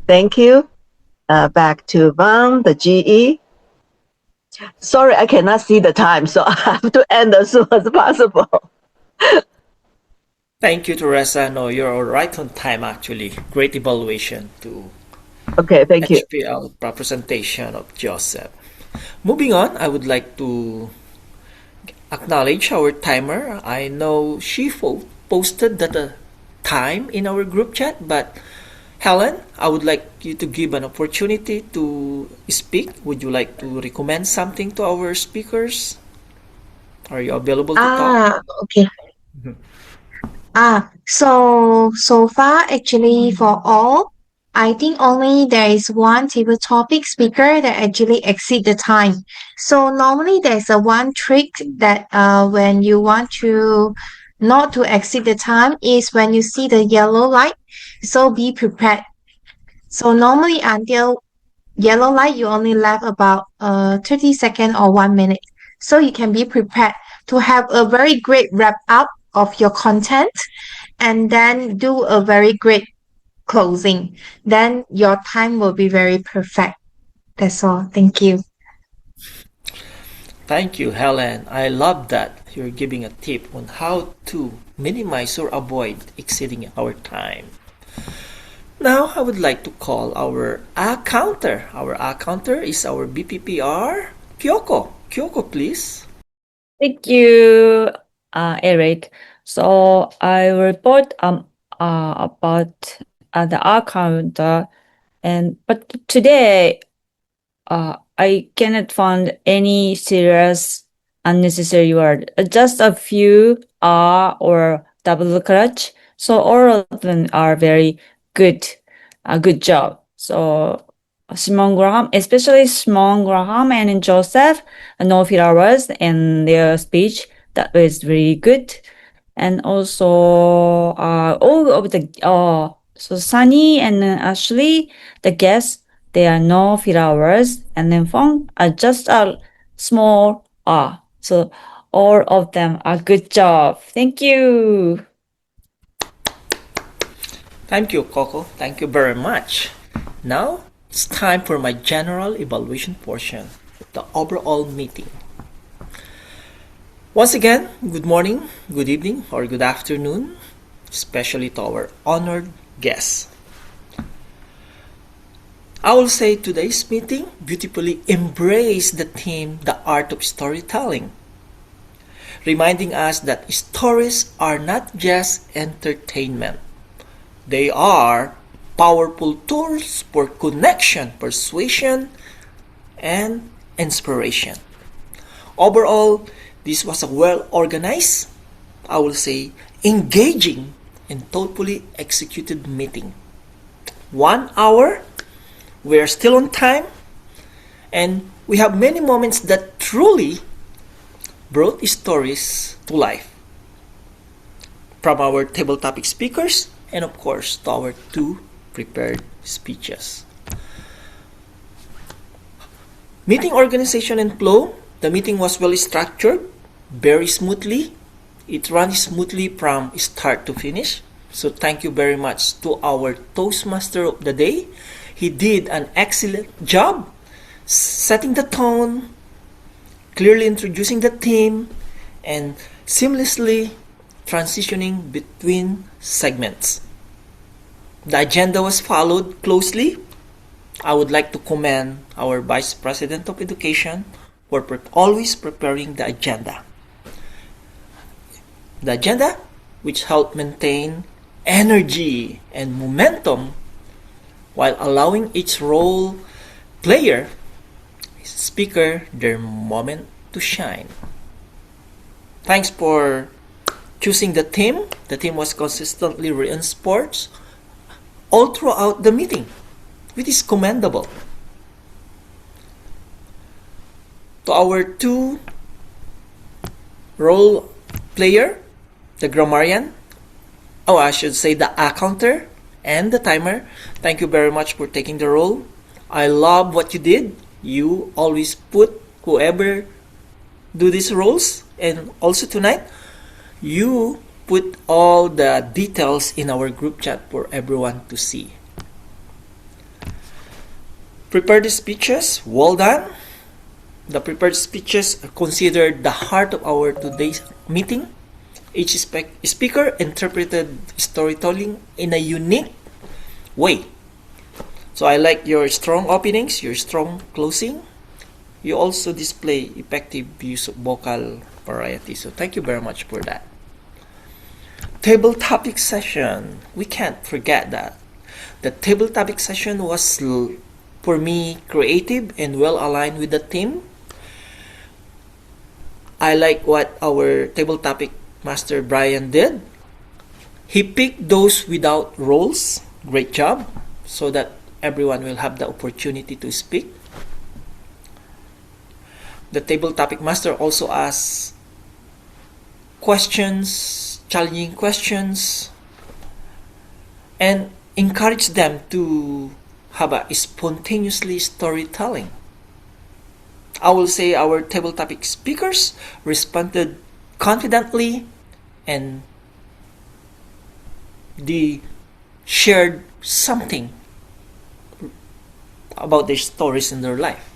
Thank you. Back to Van, the GE. Sorry, I cannot see the time, so I have to end as soon as possible. Thank you, Teresa. No, you're right on time, actually. Great evaluation to Okay, thank you. HPL representation of Joseph. Moving on, I would like to acknowledge our timer. I know she posted the time in our group chat, but Helen, I would like you to give an opportunity to speak. Would you like to recommend something to our speakers? Are you available to talk? Okay. So far actually for all I think only there is one table topic speaker that actually exceed the time. So normally there's a one trick that when you want to not to exceed the time is when you see the yellow light. So be prepared. So normally until yellow light you only left about 30 seconds or 1 minute. So you can be prepared to have a very great wrap up of your content and then do a very great closing. Then your time will be very perfect. That's all. Thank you. Thank you, Helen. I love that you're giving a tip on how to minimize or avoid exceeding our time. Now, I would like to call our counter. Our counter is our BPPR, Kyoko. Kyoko, please. Thank you, Eric. So I report about the account, but today I cannot find any serious unnecessary word. Just a few or double clutch. So all of them are very good. Good job. So Simon Graham, especially Simon Graham and Joseph, no flowers in their speech. That was really good. And also all of the so Sunny and Ashley, the guests, there are no flowers, and then Fong are just a small So all of them are good job. Thank you. Thank you, Coco. Thank you very much. Now, it's time for my general evaluation portion of the overall meeting. Once again, good morning, good evening, or good afternoon, especially to our honored guests. I will say today's meeting beautifully embraced the theme, the art of storytelling, reminding us that stories are not just entertainment. They are powerful tools for connection, persuasion, and inspiration. Overall, this was a well-organized, I will say, engaging and thoughtfully executed meeting. 1 hour, we are still on time, and we have many moments that truly brought stories to life. From our table topic speakers, and of course, to our two prepared speeches. Meeting organization and flow. The meeting was well structured, very smoothly. It ran smoothly from start to finish. So thank you very much to our Toastmaster of the day. He did an excellent job setting the tone, clearly introducing the theme, and seamlessly transitioning between segments. The agenda was followed closely. I would like to commend our Vice President of Education for always preparing the agenda. The agenda, which helped maintain energy and momentum while allowing each role player, speaker, their moment to shine. Thanks for choosing the theme. The theme was consistently reinforced all throughout the meeting, which is commendable. To our two role player, the grammarian, I should say the counter and the timer, thank you very much for taking the role. I love what you did. You always put whoever do these roles, and also tonight, you put all the details in our group chat for everyone to see. Prepared speeches, well done. The prepared speeches are considered the heart of our today's meeting. Each speaker interpreted storytelling in a unique way. So I like your strong openings, your strong closing. You also display effective use of vocal variety. So thank you very much for that. Table topic session. We can't forget that. The table topic session was, for me, creative and well aligned with the theme. I like what our table topic master Brian did. He picked those without roles. Great job. so that everyone will have the opportunity to speak. The table topic master also asks questions, challenging questions, and encourage them to have a spontaneously storytelling. I will say our table topic speakers responded confidently and they shared something about their stories in their life.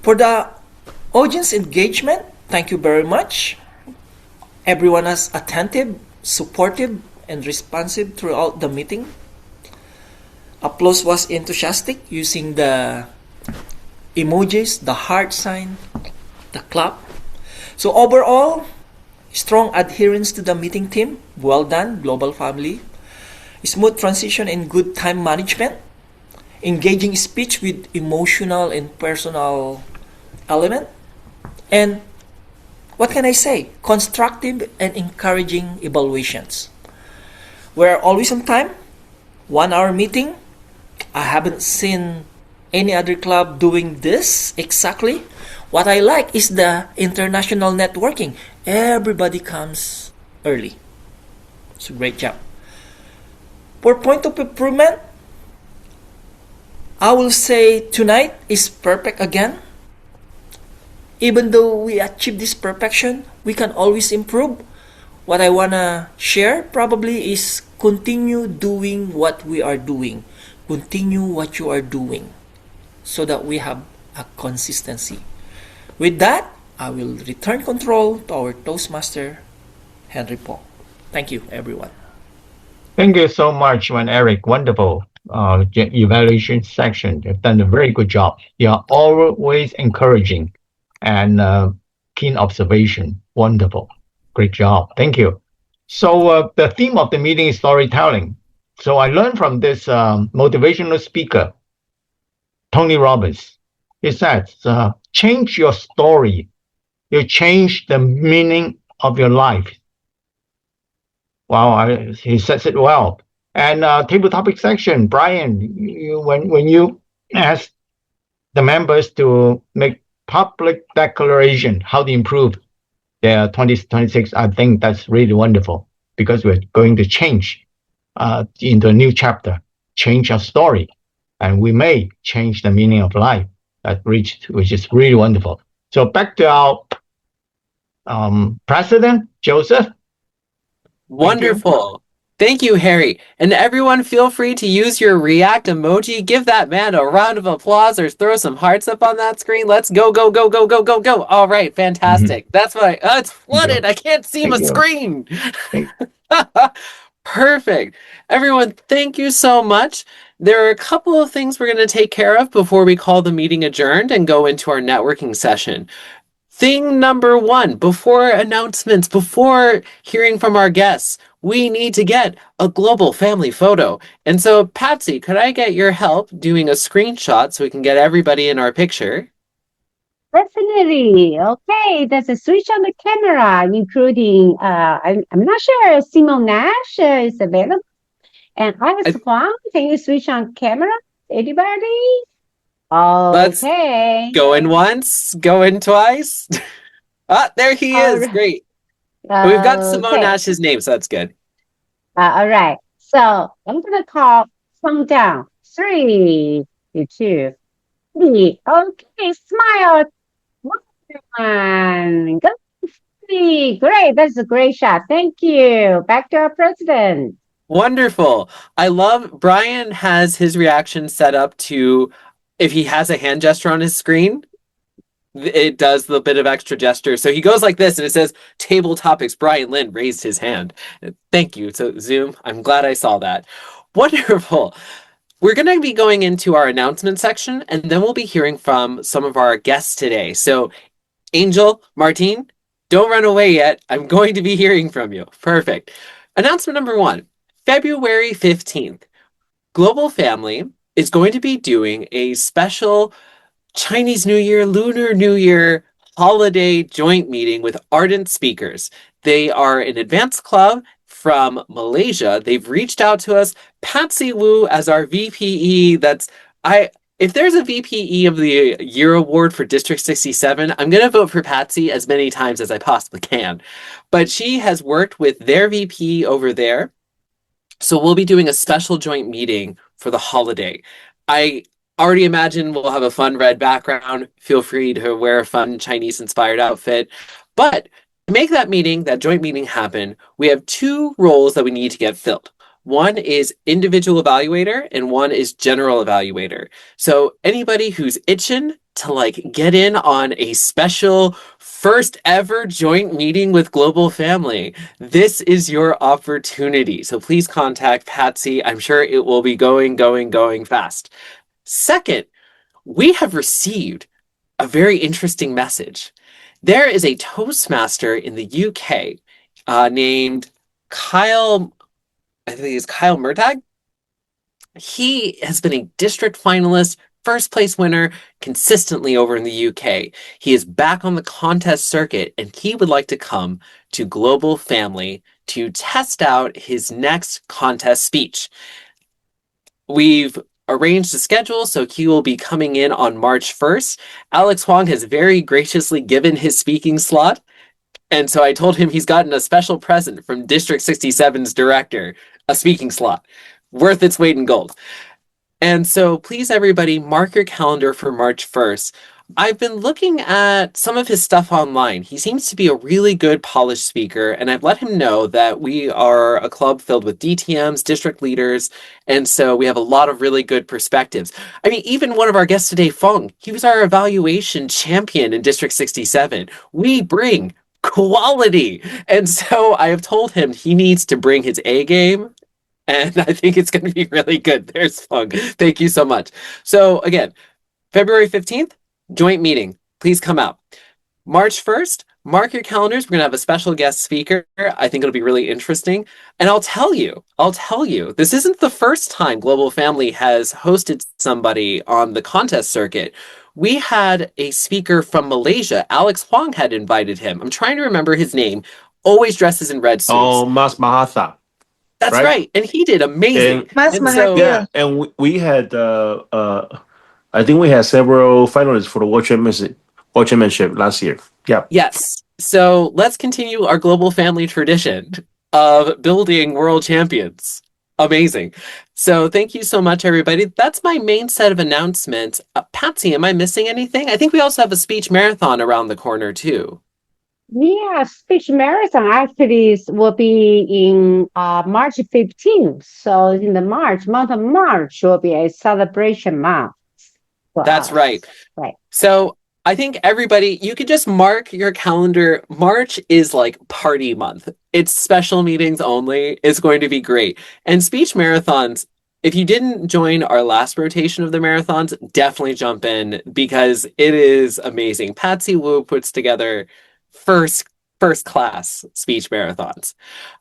For the audience engagement, thank you very much. Everyone was attentive, supportive, and responsive throughout the meeting. Applause was enthusiastic using the emojis, the heart sign, the clap. So overall, strong adherence to the meeting theme. Well done, Global Family. Smooth transition and good time management. Engaging speech with emotional and personal element. And what can I say? Constructive and encouraging evaluations. We're always on time. 1 hour meeting. I haven't seen any other club doing this exactly. What I like is the international networking. Everybody comes early. It's a great job. For point of improvement, I will say tonight is perfect again. Even though we achieve this perfection, we can always improve. What I wanna share probably is continue doing what we are doing. Continue what you are doing so that we have a consistency. With that, I will return control to our Toastmaster, Henry Paul. Thank you, everyone. Thank you so much, Juan Eric. Wonderful evaluation section. You've done a very good job. You are always encouraging and keen observation. Wonderful. Great job. Thank you. So the theme of the meeting is storytelling. So I learned from this motivational speaker, Tony Robbins. He says, change your story. You change the meaning of your life. Wow, he says it well. And table topic section, Brian, when you ask the members to make public declaration how to improve their 2026, I think that's really wonderful because we're going to change into a new chapter, change our story, and we may change the meaning of life, which is really wonderful. So back to our president, Joseph. Wonderful. Thank you, Harry. And everyone, feel free to use your react emoji. Give that man a round of applause or throw some hearts up on that screen. Let's go, go, go, go, go, go, go. All right, fantastic. That's what it's flooded. I can't see my screen. Perfect. Everyone, thank you so much. There are a couple of things we're going to take care of before we call the meeting adjourned and go into our networking session. Thing number one, before announcements, before hearing from our guests, we need to get a global family photo. And so, Patsy, could I get your help doing a screenshot so we can get everybody in our picture? Definitely. Okay, there's a switch on the camera, including, I'm not sure Simon Nash is available. And Iris Huang, can you switch on camera? Anybody? Okay. Going once, going twice. There he is. Great. We've got Simone Nash's name, so that's good. All right. So I'm going to call count down. 3, 2, 3. Okay, smile. 1. Go. Great. That's a great shot. Thank you. Back to our president. Wonderful. I love Brian has his reaction set up to if he has a hand gesture on his screen, it does the bit of extra gesture. So he goes like this and it says table topics. Brian Lynn raised his hand. Thank you. So Zoom, I'm glad I saw that. Wonderful. We're going to be going into our announcement section and then we'll be hearing from some of our guests today. So Angel, Martine, don't run away yet. I'm going to be hearing from you. Perfect. Announcement number 1, February 15th. Global Family is going to be doing a special Chinese New Year, Lunar New Year holiday joint meeting with ardent speakers. They are an advanced club from Malaysia. They've reached out to us. Patsy Wu as our VPE. If there's a VPE of the Year award for District 67, I'm going to vote for Patsy as many times as I possibly can. But she has worked with their VP over there. So we'll be doing a special joint meeting for the holiday. I already imagine we'll have a fun red background. Feel free to wear a fun Chinese inspired outfit. But to make that joint meeting happen, we have two roles that we need to get filled. One is individual evaluator and one is general evaluator. So anybody who's itching to get in on a special first ever joint meeting with Global Family, this is your opportunity. So please contact Patsy. I'm sure it will be going fast. Second, we have received a very interesting message. There is a Toastmaster in the UK named Kyle, I think it's Kyle Murtagh. He has been a district finalist, first place winner consistently over in the UK. He is back on the contest circuit and he would like to come to Global Family to test out his next contest speech. We've arranged a schedule, so he will be coming in on March 1st. Alex Huang has very graciously given his speaking slot. And so I told him he's gotten a special present from District 67's director, a speaking slot, worth its weight in gold. And so please, everybody, mark your calendar for March 1st. I've been looking at some of his stuff online. He seems to be a really good, polished speaker, and I've let him know that we are a club filled with DTMs, district leaders, and so we have a lot of really good perspectives. I mean, even one of our guests today, Feng, he was our evaluation champion in District 67. We bring quality. And so I have told him he needs to bring his A game, and I think it's going to be really good. There's Fung. Thank you so much. So again, February 15th, joint meeting. Please come out. March 1st, mark your calendars. We're going to have a special guest speaker. I think it'll be really interesting. And I'll tell you, this isn't the first time Global Family has hosted somebody on the contest circuit. We had a speaker from Malaysia. Alex Huang had invited him. I'm trying to remember his name. Always dresses in red suits. Oh, Mas Mahatha. That's right. And he did amazing. Yeah, and we had, I think we had several finalists for the World Championship last year. Yeah. Yes. So let's continue our Global Family tradition of building world champions. Amazing. So thank you so much, everybody. That's my main set of announcements. Patsy, am I missing anything? I think we also have a speech marathon around the corner, too. Yeah, speech marathon actually will be in March 15th. So in the month of March will be a celebration month. That's right. Right. So I think everybody, you could just mark your calendar. March is like party month. It's special meetings only. It's going to be great. And speech marathons, if you didn't join our last rotation of the marathons, definitely jump in because it is amazing. Patsy Wu puts together first class speech marathons.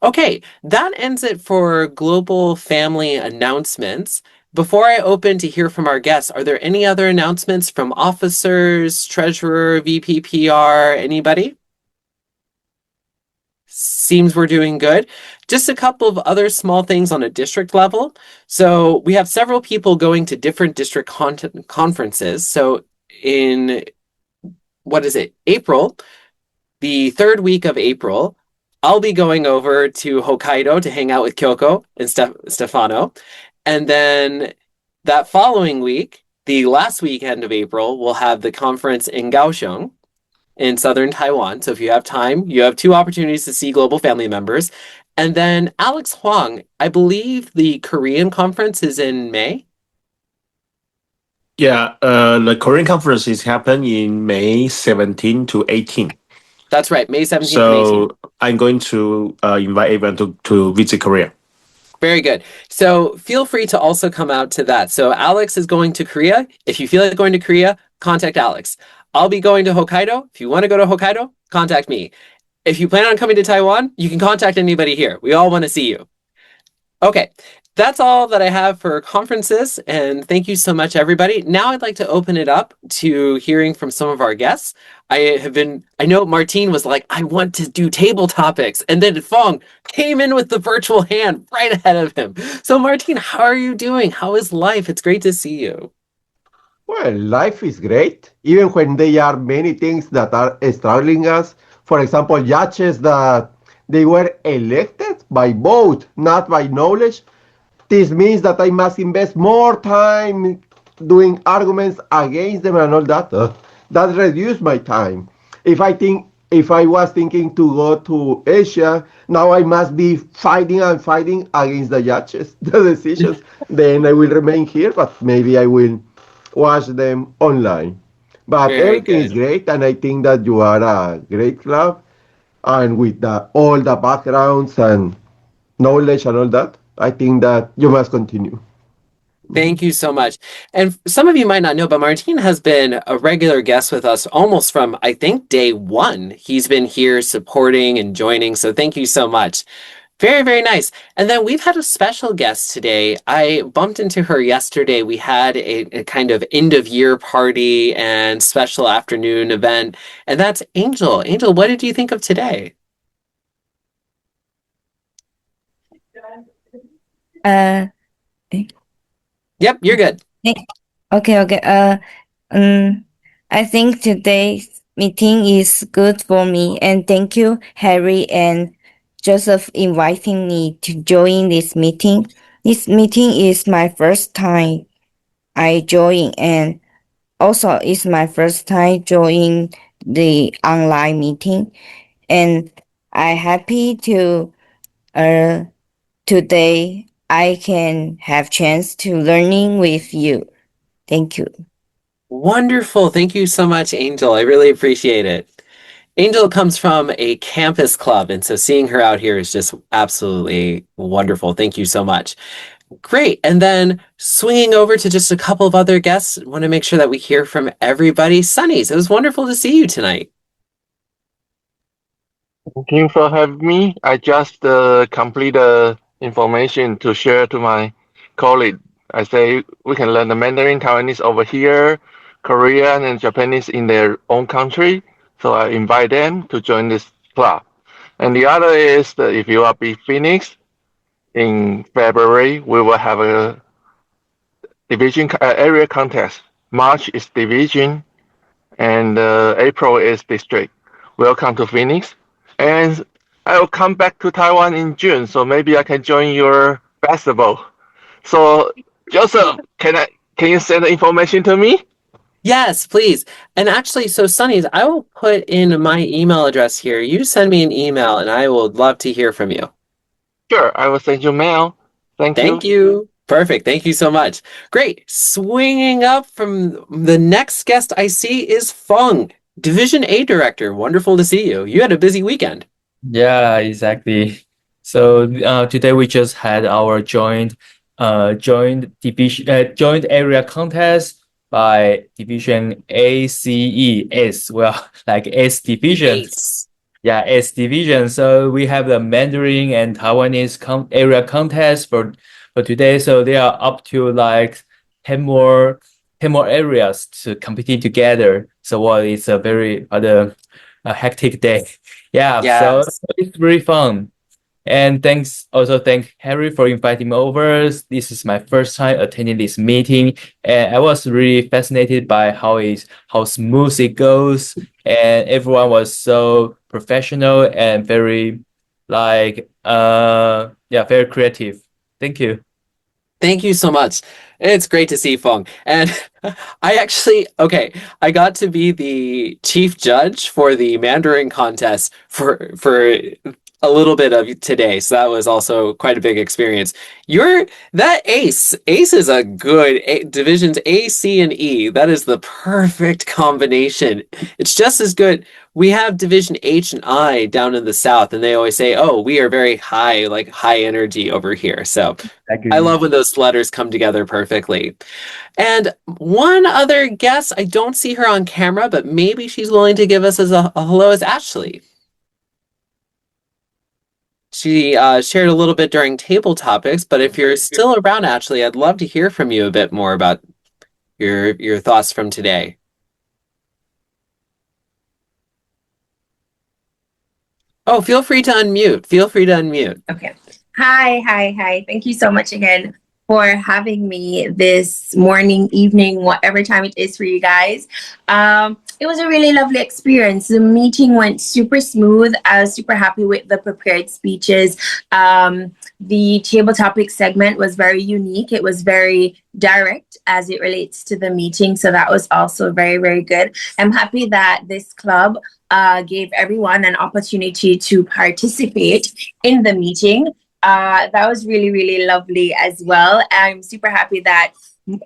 Okay, that ends it for Global Family announcements. Before I open to hear from our guests, are there any other announcements from officers, treasurer, VPPR, anybody? Seems we're doing good. Just a couple of other small things on a district level. So we have several people going to different district conferences. So in, April, the third week of April, I'll be going over to Hokkaido to hang out with Kyoko and Stefano. And then that following week, the last weekend of April, we'll have the conference in Kaohsiung in southern Taiwan. So if you have time, you have two opportunities to see Global Family members. And then Alex Huang, I believe the Korean conference is in May. Yeah, the Korean conference is happening in May 17 to 18. That's right, May 17th so and 18th. I'm going to invite everyone to visit Korea. Very good. So feel free to also come out to that. So Alex is going to Korea. If you feel like going to Korea, contact Alex. I'll be going to Hokkaido. If you want to go to Hokkaido, contact me. If you plan on coming to Taiwan, you can contact anybody here. We all want to see you. Okay. That's all that I have for conferences, and thank you so much, everybody. Now I'd like to open it up to hearing from some of our guests. I know Martine was like, I want to do table topics, and then Fong came in with the virtual hand right ahead of him. So Martine, how are you doing? How is life? It's great to see you. Well, life is great, even when there are many things that are struggling us. For example, judges that they were elected by vote, not by knowledge. This means that I must invest more time doing arguments against them and all that. That reduced my time. If I was thinking to go to Asia, now I must be fighting and fighting against the judges, the decisions. Then I will remain here, but maybe I will watch them online. But Very everything is good. great, and I think that you are a great club, and with all the backgrounds and knowledge and all that, I think that you must continue. Thank you so much. And some of you might not know, but Martine has been a regular guest with us almost from, I think, day one. He's been here supporting and joining. So thank you so much. Very, very nice. And then we've had a special guest today. I bumped into her yesterday. We had a kind of end of year party and special afternoon event. And that's Angel. Angel, what did you think of today? Uh, Yep, you're good. okay. I think today's meeting is good for me, and thank you, Harry and Joseph, inviting me to join this meeting. This meeting is my first time I join, and also it's my first time joining the online meeting, and I happy to today I can have chance to learning with you. Thank you. Wonderful. Thank you so much, Angel. I really appreciate it. Angel comes from a campus club, and so seeing her out here is just absolutely wonderful. Thank you so much. Great. And then swinging over to just a couple of other guests, want to make sure that we hear from everybody. Sunnies, it was wonderful to see you tonight. Thank you for having me. I just complete the information to share to my colleague. I say we can learn the Mandarin, Taiwanese over here, Korean and Japanese in their own country. So I invite them to join this club. And the other is that if you are be Phoenix in February, we will have a division area contest. March is division, and April is district. Welcome to Phoenix. And I will come back to Taiwan in June, so maybe I can join your festival. So, Joseph, can you send the information to me? Yes, please. And actually, so Sunnies, I will put in my email address here. You send me an email, and I will love to hear from you. Sure, I will send you mail. Thank you. Thank you. Perfect. Thank you so much. Great. Swinging up from the next guest I see is Feng, Division A Director. Wonderful to see you. You had a busy weekend. Yeah, exactly. So today we just had our joint area contest by division ACE. Well, like S division. Ace. Yeah, S division. So we have the Mandarin and Taiwanese area contest for today. So they are up to like 10 more areas to compete together. So it's a very a hectic day. Yeah, so Yes. it's really fun. And thank Harry for inviting me over. This is my first time attending this meeting, and I was really fascinated by how smooth it goes, and everyone was so professional and very very creative. Thank you. Thank you so much. It's great to see Feng. And I got to be the chief judge for the Mandarin contest for a little bit of today. So that was also quite a big experience. That Ace. Ace is a good divisions A, C, and E. That is the perfect combination. It's just as good. We have division H and I down in the south, and they always say, "Oh, we are very high, like high energy over here." So I love when those letters come together perfectly. And one other guest, I don't see her on camera, but maybe she's willing to give us a hello, is Ashley. She shared a little bit during table topics, but if you're still around, Ashley, I'd love to hear from you a bit more about your thoughts from today. Oh, feel free to unmute. Feel free to unmute. Okay. Hi. Thank you so much again for having me this morning, evening, whatever time it is for you guys. It was a really lovely experience. The meeting went super smooth. I was super happy with the prepared speeches. The table topic segment was very unique. It was very direct as it relates to the meeting. So that was also very, very good. I'm happy that this club gave everyone an opportunity to participate in the meeting. That was really, really lovely as well. I'm super happy that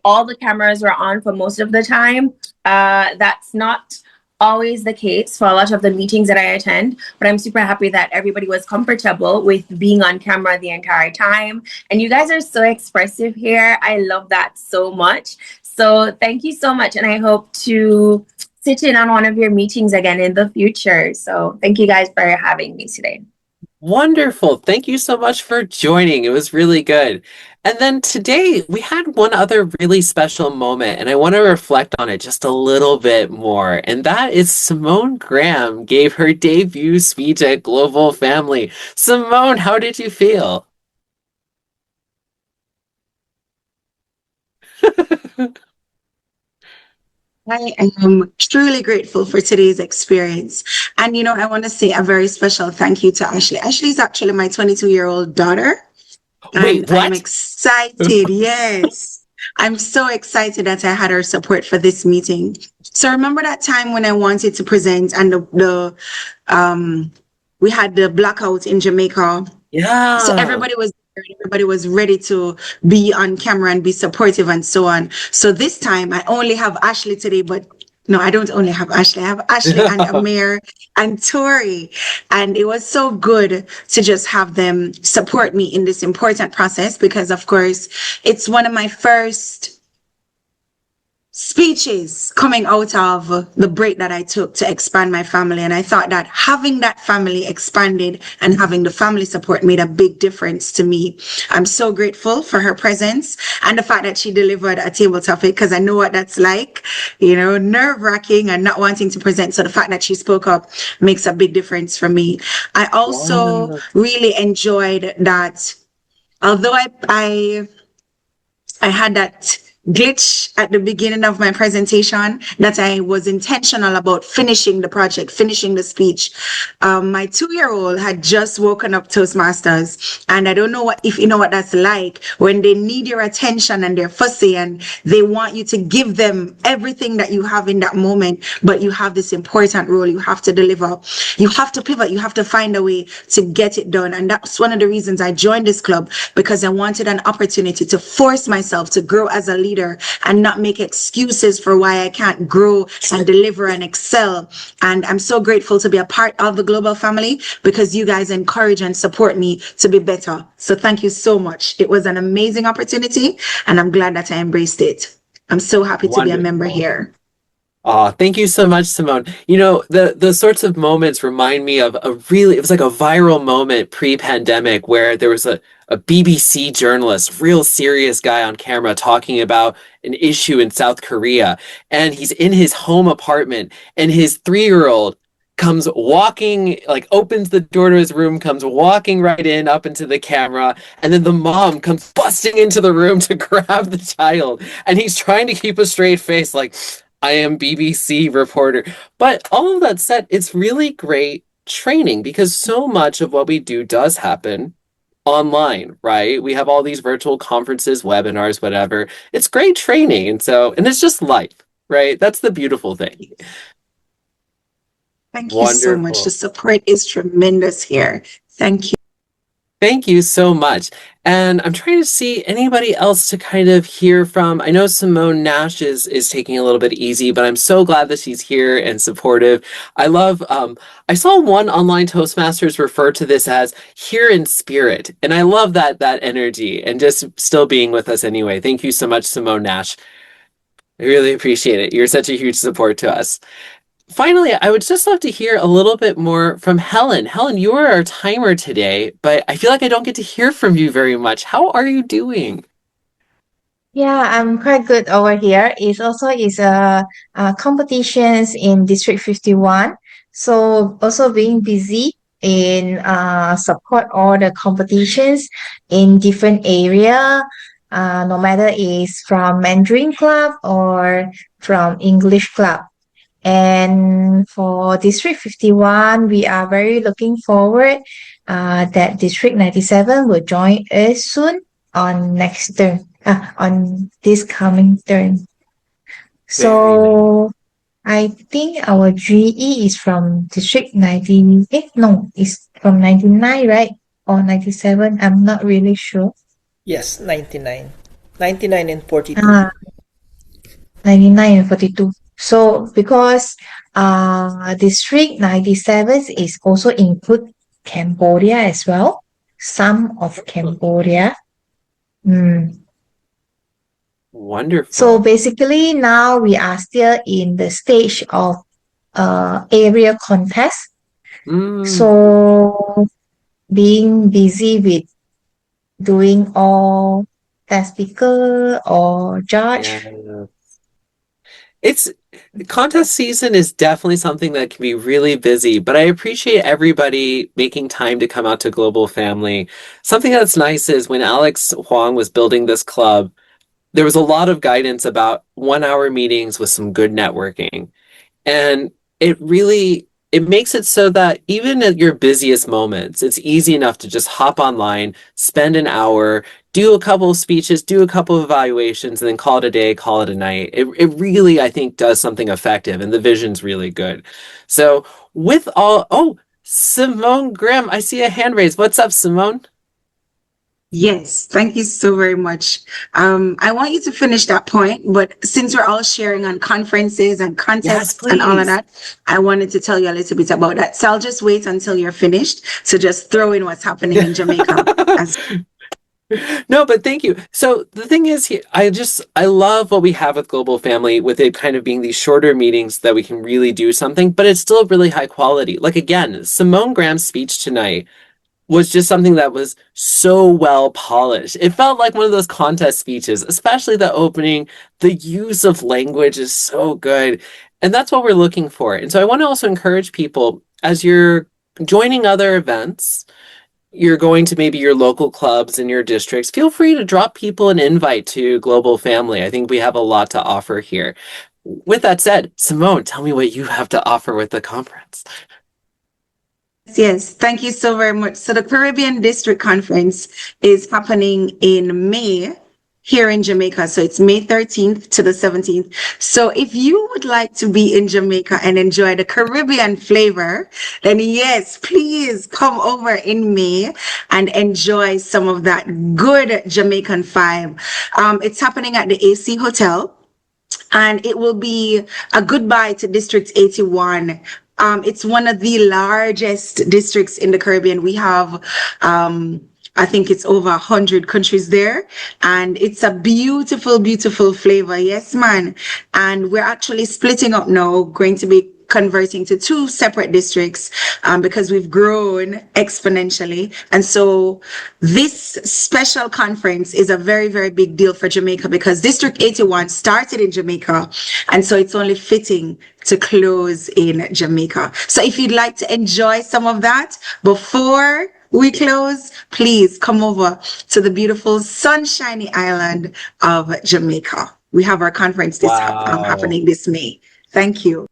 all the cameras were on for most of the time. That's not always the case for a lot of the meetings that I attend, but I'm super happy that everybody was comfortable with being on camera the entire time. And you guys are so expressive here. I love that so much. So thank you so much. And I hope to sit in on one of your meetings again in the future. So thank you guys for having me today. Wonderful. Thank you so much for joining. It was really good. And then today we had one other really special moment, and I want to reflect on it just a little bit more. And that is Simone Graham gave her debut speech at Global Family. Simone, how did you feel? I am truly grateful for today's experience. And, I want to say a very special thank you to Ashley. Ashley is actually my 22-year-old daughter. Wait, And what? I'm excited. Yes. I'm so excited that I had her support for this meeting. So remember that time when I wanted to present and we had the blackout in Jamaica. Yeah. So everybody was ready to be on camera and be supportive and so on. So this time I only have Ashley today, but no, I don't only have Ashley. I have Ashley and Amir and Tori. And it was so good to just have them support me in this important process because, of course, it's one of my first speeches coming out of the break that I took to expand my family. And I thought that having that family expanded and having the family support made a big difference to me. I'm so grateful for her presence and the fact that she delivered a table topic because I know what that's like, nerve-wracking and not wanting to present. So the fact that she spoke up makes a big difference for me. I also really enjoyed that, although I had that glitch at the beginning of my presentation, that I was intentional about finishing the project, finishing the speech. My 2-year-old had just woken up Toastmasters, and I don't know if you know what that's like when they need your attention and they're fussy and they want you to give them everything that you have in that moment, but you have this important role you have to deliver. You have to pivot. You have to find a way to get it done. And that's one of the reasons I joined this club, because I wanted an opportunity to force myself to grow as a leader and not make excuses for why I can't grow and deliver and excel. And I'm so grateful to be a part of the global family because you guys encourage and support me to be better. So thank you so much. It was an amazing opportunity and I'm glad that I embraced it. I'm so happy to be a member here. Oh, thank you so much, Simone. The sorts of moments remind me of it was like a viral moment pre-pandemic where there was a BBC journalist, real serious guy on camera talking about an issue in South Korea. And he's in his home apartment and his 3-year-old comes walking, like opens the door to his room, comes walking right in up into the camera, and then the mom comes busting into the room to grab the child. And he's trying to keep a straight face, like, I am BBC reporter. But all of that said, it's really great training because so much of what we do does happen online, right? We have all these virtual conferences, webinars, whatever. It's great training. And it's just life, right? That's the beautiful thing. Thank you so much. The support is tremendous here. Thank you. Thank you so much. And I'm trying to see anybody else to kind of hear from. I know Simone Nash is taking a little bit easy, but I'm so glad that she's here and supportive. I love, I saw one online Toastmasters refer to this as here in spirit. And I love that energy and just still being with us anyway. Thank you so much, Simone Nash. I really appreciate it. You're such a huge support to us. finally, I would just love to hear a little bit more from Helen. Helen, you are our timer today, but I feel like I don't get to hear from you very much. How are you doing? Yeah, I'm quite good over here. It's also is competitions in District 51. So also being busy in support all the competitions in different area. No matter is from Mandarin Club or from English Club. And for District 51, we are very looking forward that District 97 will join us soon on next term, on this coming term. Very nice. So I think our GE is from District 98. No, it's from 99, right? Or 97. I'm not really sure. Yes, 99. 99 and 42. 99 and 42. So because District 97 is also include Cambodia as well. Some of Cambodia. Wonderful. So basically now we are still in the stage of area contest. So being busy with doing all test speaker or judge. Yeah. It's contest season is definitely something that can be really busy, but I appreciate everybody making time to come out to Global Family. Something that's nice is when Alex Huang was building this club, there was a lot of guidance about 1 hour meetings with some good networking. And it makes it so that even at your busiest moments, it's easy enough to just hop online, spend an hour, do a couple of speeches, do a couple of evaluations, and then call it a day, call it a night. It really, I think, does something effective, and the vision's really good. So Simone Graham, I see a hand raised. What's up, Simone? Yes, thank you so very much. I want you to finish that point, but since we're all sharing on conferences and contests and all of that, I wanted to tell you a little bit about that. So I'll just wait until you're finished. So just throw in what's happening in Jamaica. No, but thank you. So the thing is, I love what we have with Global Family, with it kind of being these shorter meetings that we can really do something, but it's still really high quality. Like again, Simone Graham's speech tonight was just something that was so well polished. It felt like one of those contest speeches, especially the opening. The use of language is so good. And that's what we're looking for. And so I want to also encourage people, as you're joining other events, you're going to maybe your local clubs in your districts, feel free to drop people an invite to Global Family. I think we have a lot to offer here. With that said, Simone, tell me what you have to offer with the conference. Yes, thank you so very much. So the Caribbean District Conference is happening in May here in Jamaica. So it's May 13th to the 17th. So if you would like to be in Jamaica and enjoy the Caribbean flavor, then yes, please come over in May and enjoy some of that good Jamaican vibe. It's happening at the AC Hotel. And it will be a goodbye to District 81. It's one of the largest districts in the Caribbean. We have, I think it's over 100 countries there. And it's a beautiful, beautiful flavor. Yes, man. And we're actually splitting up now, going to be converting to 2 separate districts because we've grown exponentially. And so this special conference is a very, very big deal for Jamaica because District 81 started in Jamaica. And so it's only fitting to close in Jamaica. So if you'd like to enjoy some of that before we close, please come over to the beautiful sunshiny island of Jamaica. We have our conference happening this May. Thank you.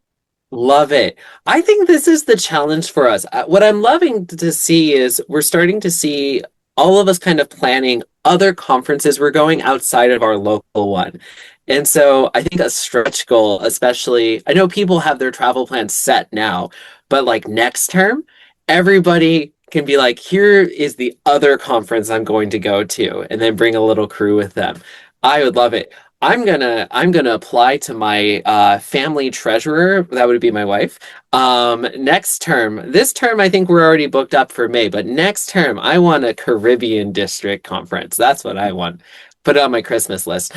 Love it. I think this is the challenge for us. What I'm loving to see is we're starting to see all of us kind of planning other conferences. We're going outside of our local one. And so I think a stretch goal, especially, I know people have their travel plans set now, but like next term, everybody can be like, here is the other conference I'm going to go to, and then bring a little crew with them. I would love it. I'm gonna apply to my family treasurer. That would be my wife. Next term. This term, I think we're already booked up for May, but next term, I want a Caribbean district conference. That's what I want. Put it on my Christmas list.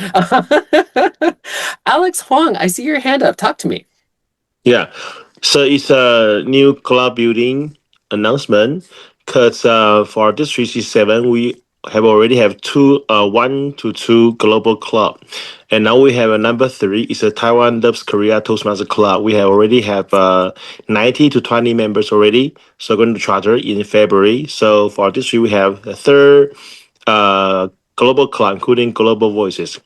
Alex Huang, I see your hand up. Talk to me. Yeah. So it's a new club building announcement because for District C7 we already have two 1 to 2 global club, and now we have a number 3. It's a Taiwan Loves Korea Toastmaster Club. We already have 90 to 20 members already. So going to charter in February. So for District we have the third global club, including Global Voices.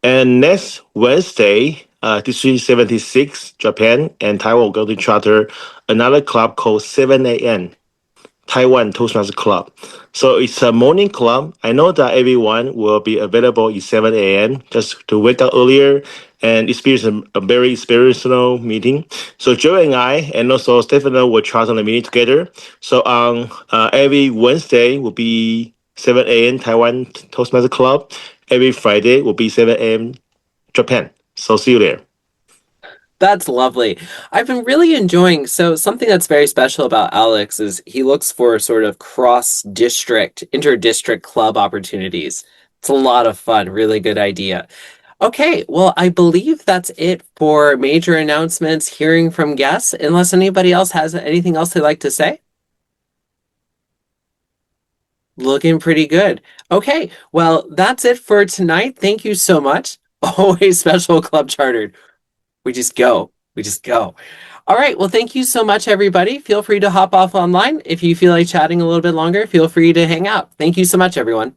And next Wednesday, District 76, Japan and Taiwan will go to charter another club called 7 a.m. Taiwan Toastmasters Club. So it's a morning club. I know that everyone will be available at 7 a.m. just to wake up earlier and experience a very experiential meeting. So Joe and I and also Stefano will charter the meeting together. So on every Wednesday will be 7 a.m. Taiwan Toastmasters Club. Every Friday will be 7 a.m. Japan. So see you there. That's lovely. I've been really enjoying, so something that's very special about Alex is he looks for sort of cross-district, inter-district club opportunities. It's a lot of fun, really good idea. Okay, well, I believe that's it for major announcements, hearing from guests, unless anybody else has anything else they'd like to say. Looking pretty good. Okay, well, that's it for tonight. Thank you so much. Always special Club Chartered. We just go. We just go. All right. Well, thank you so much, everybody. Feel free to hop off online. If you feel like chatting a little bit longer, feel free to hang out. Thank you so much, everyone.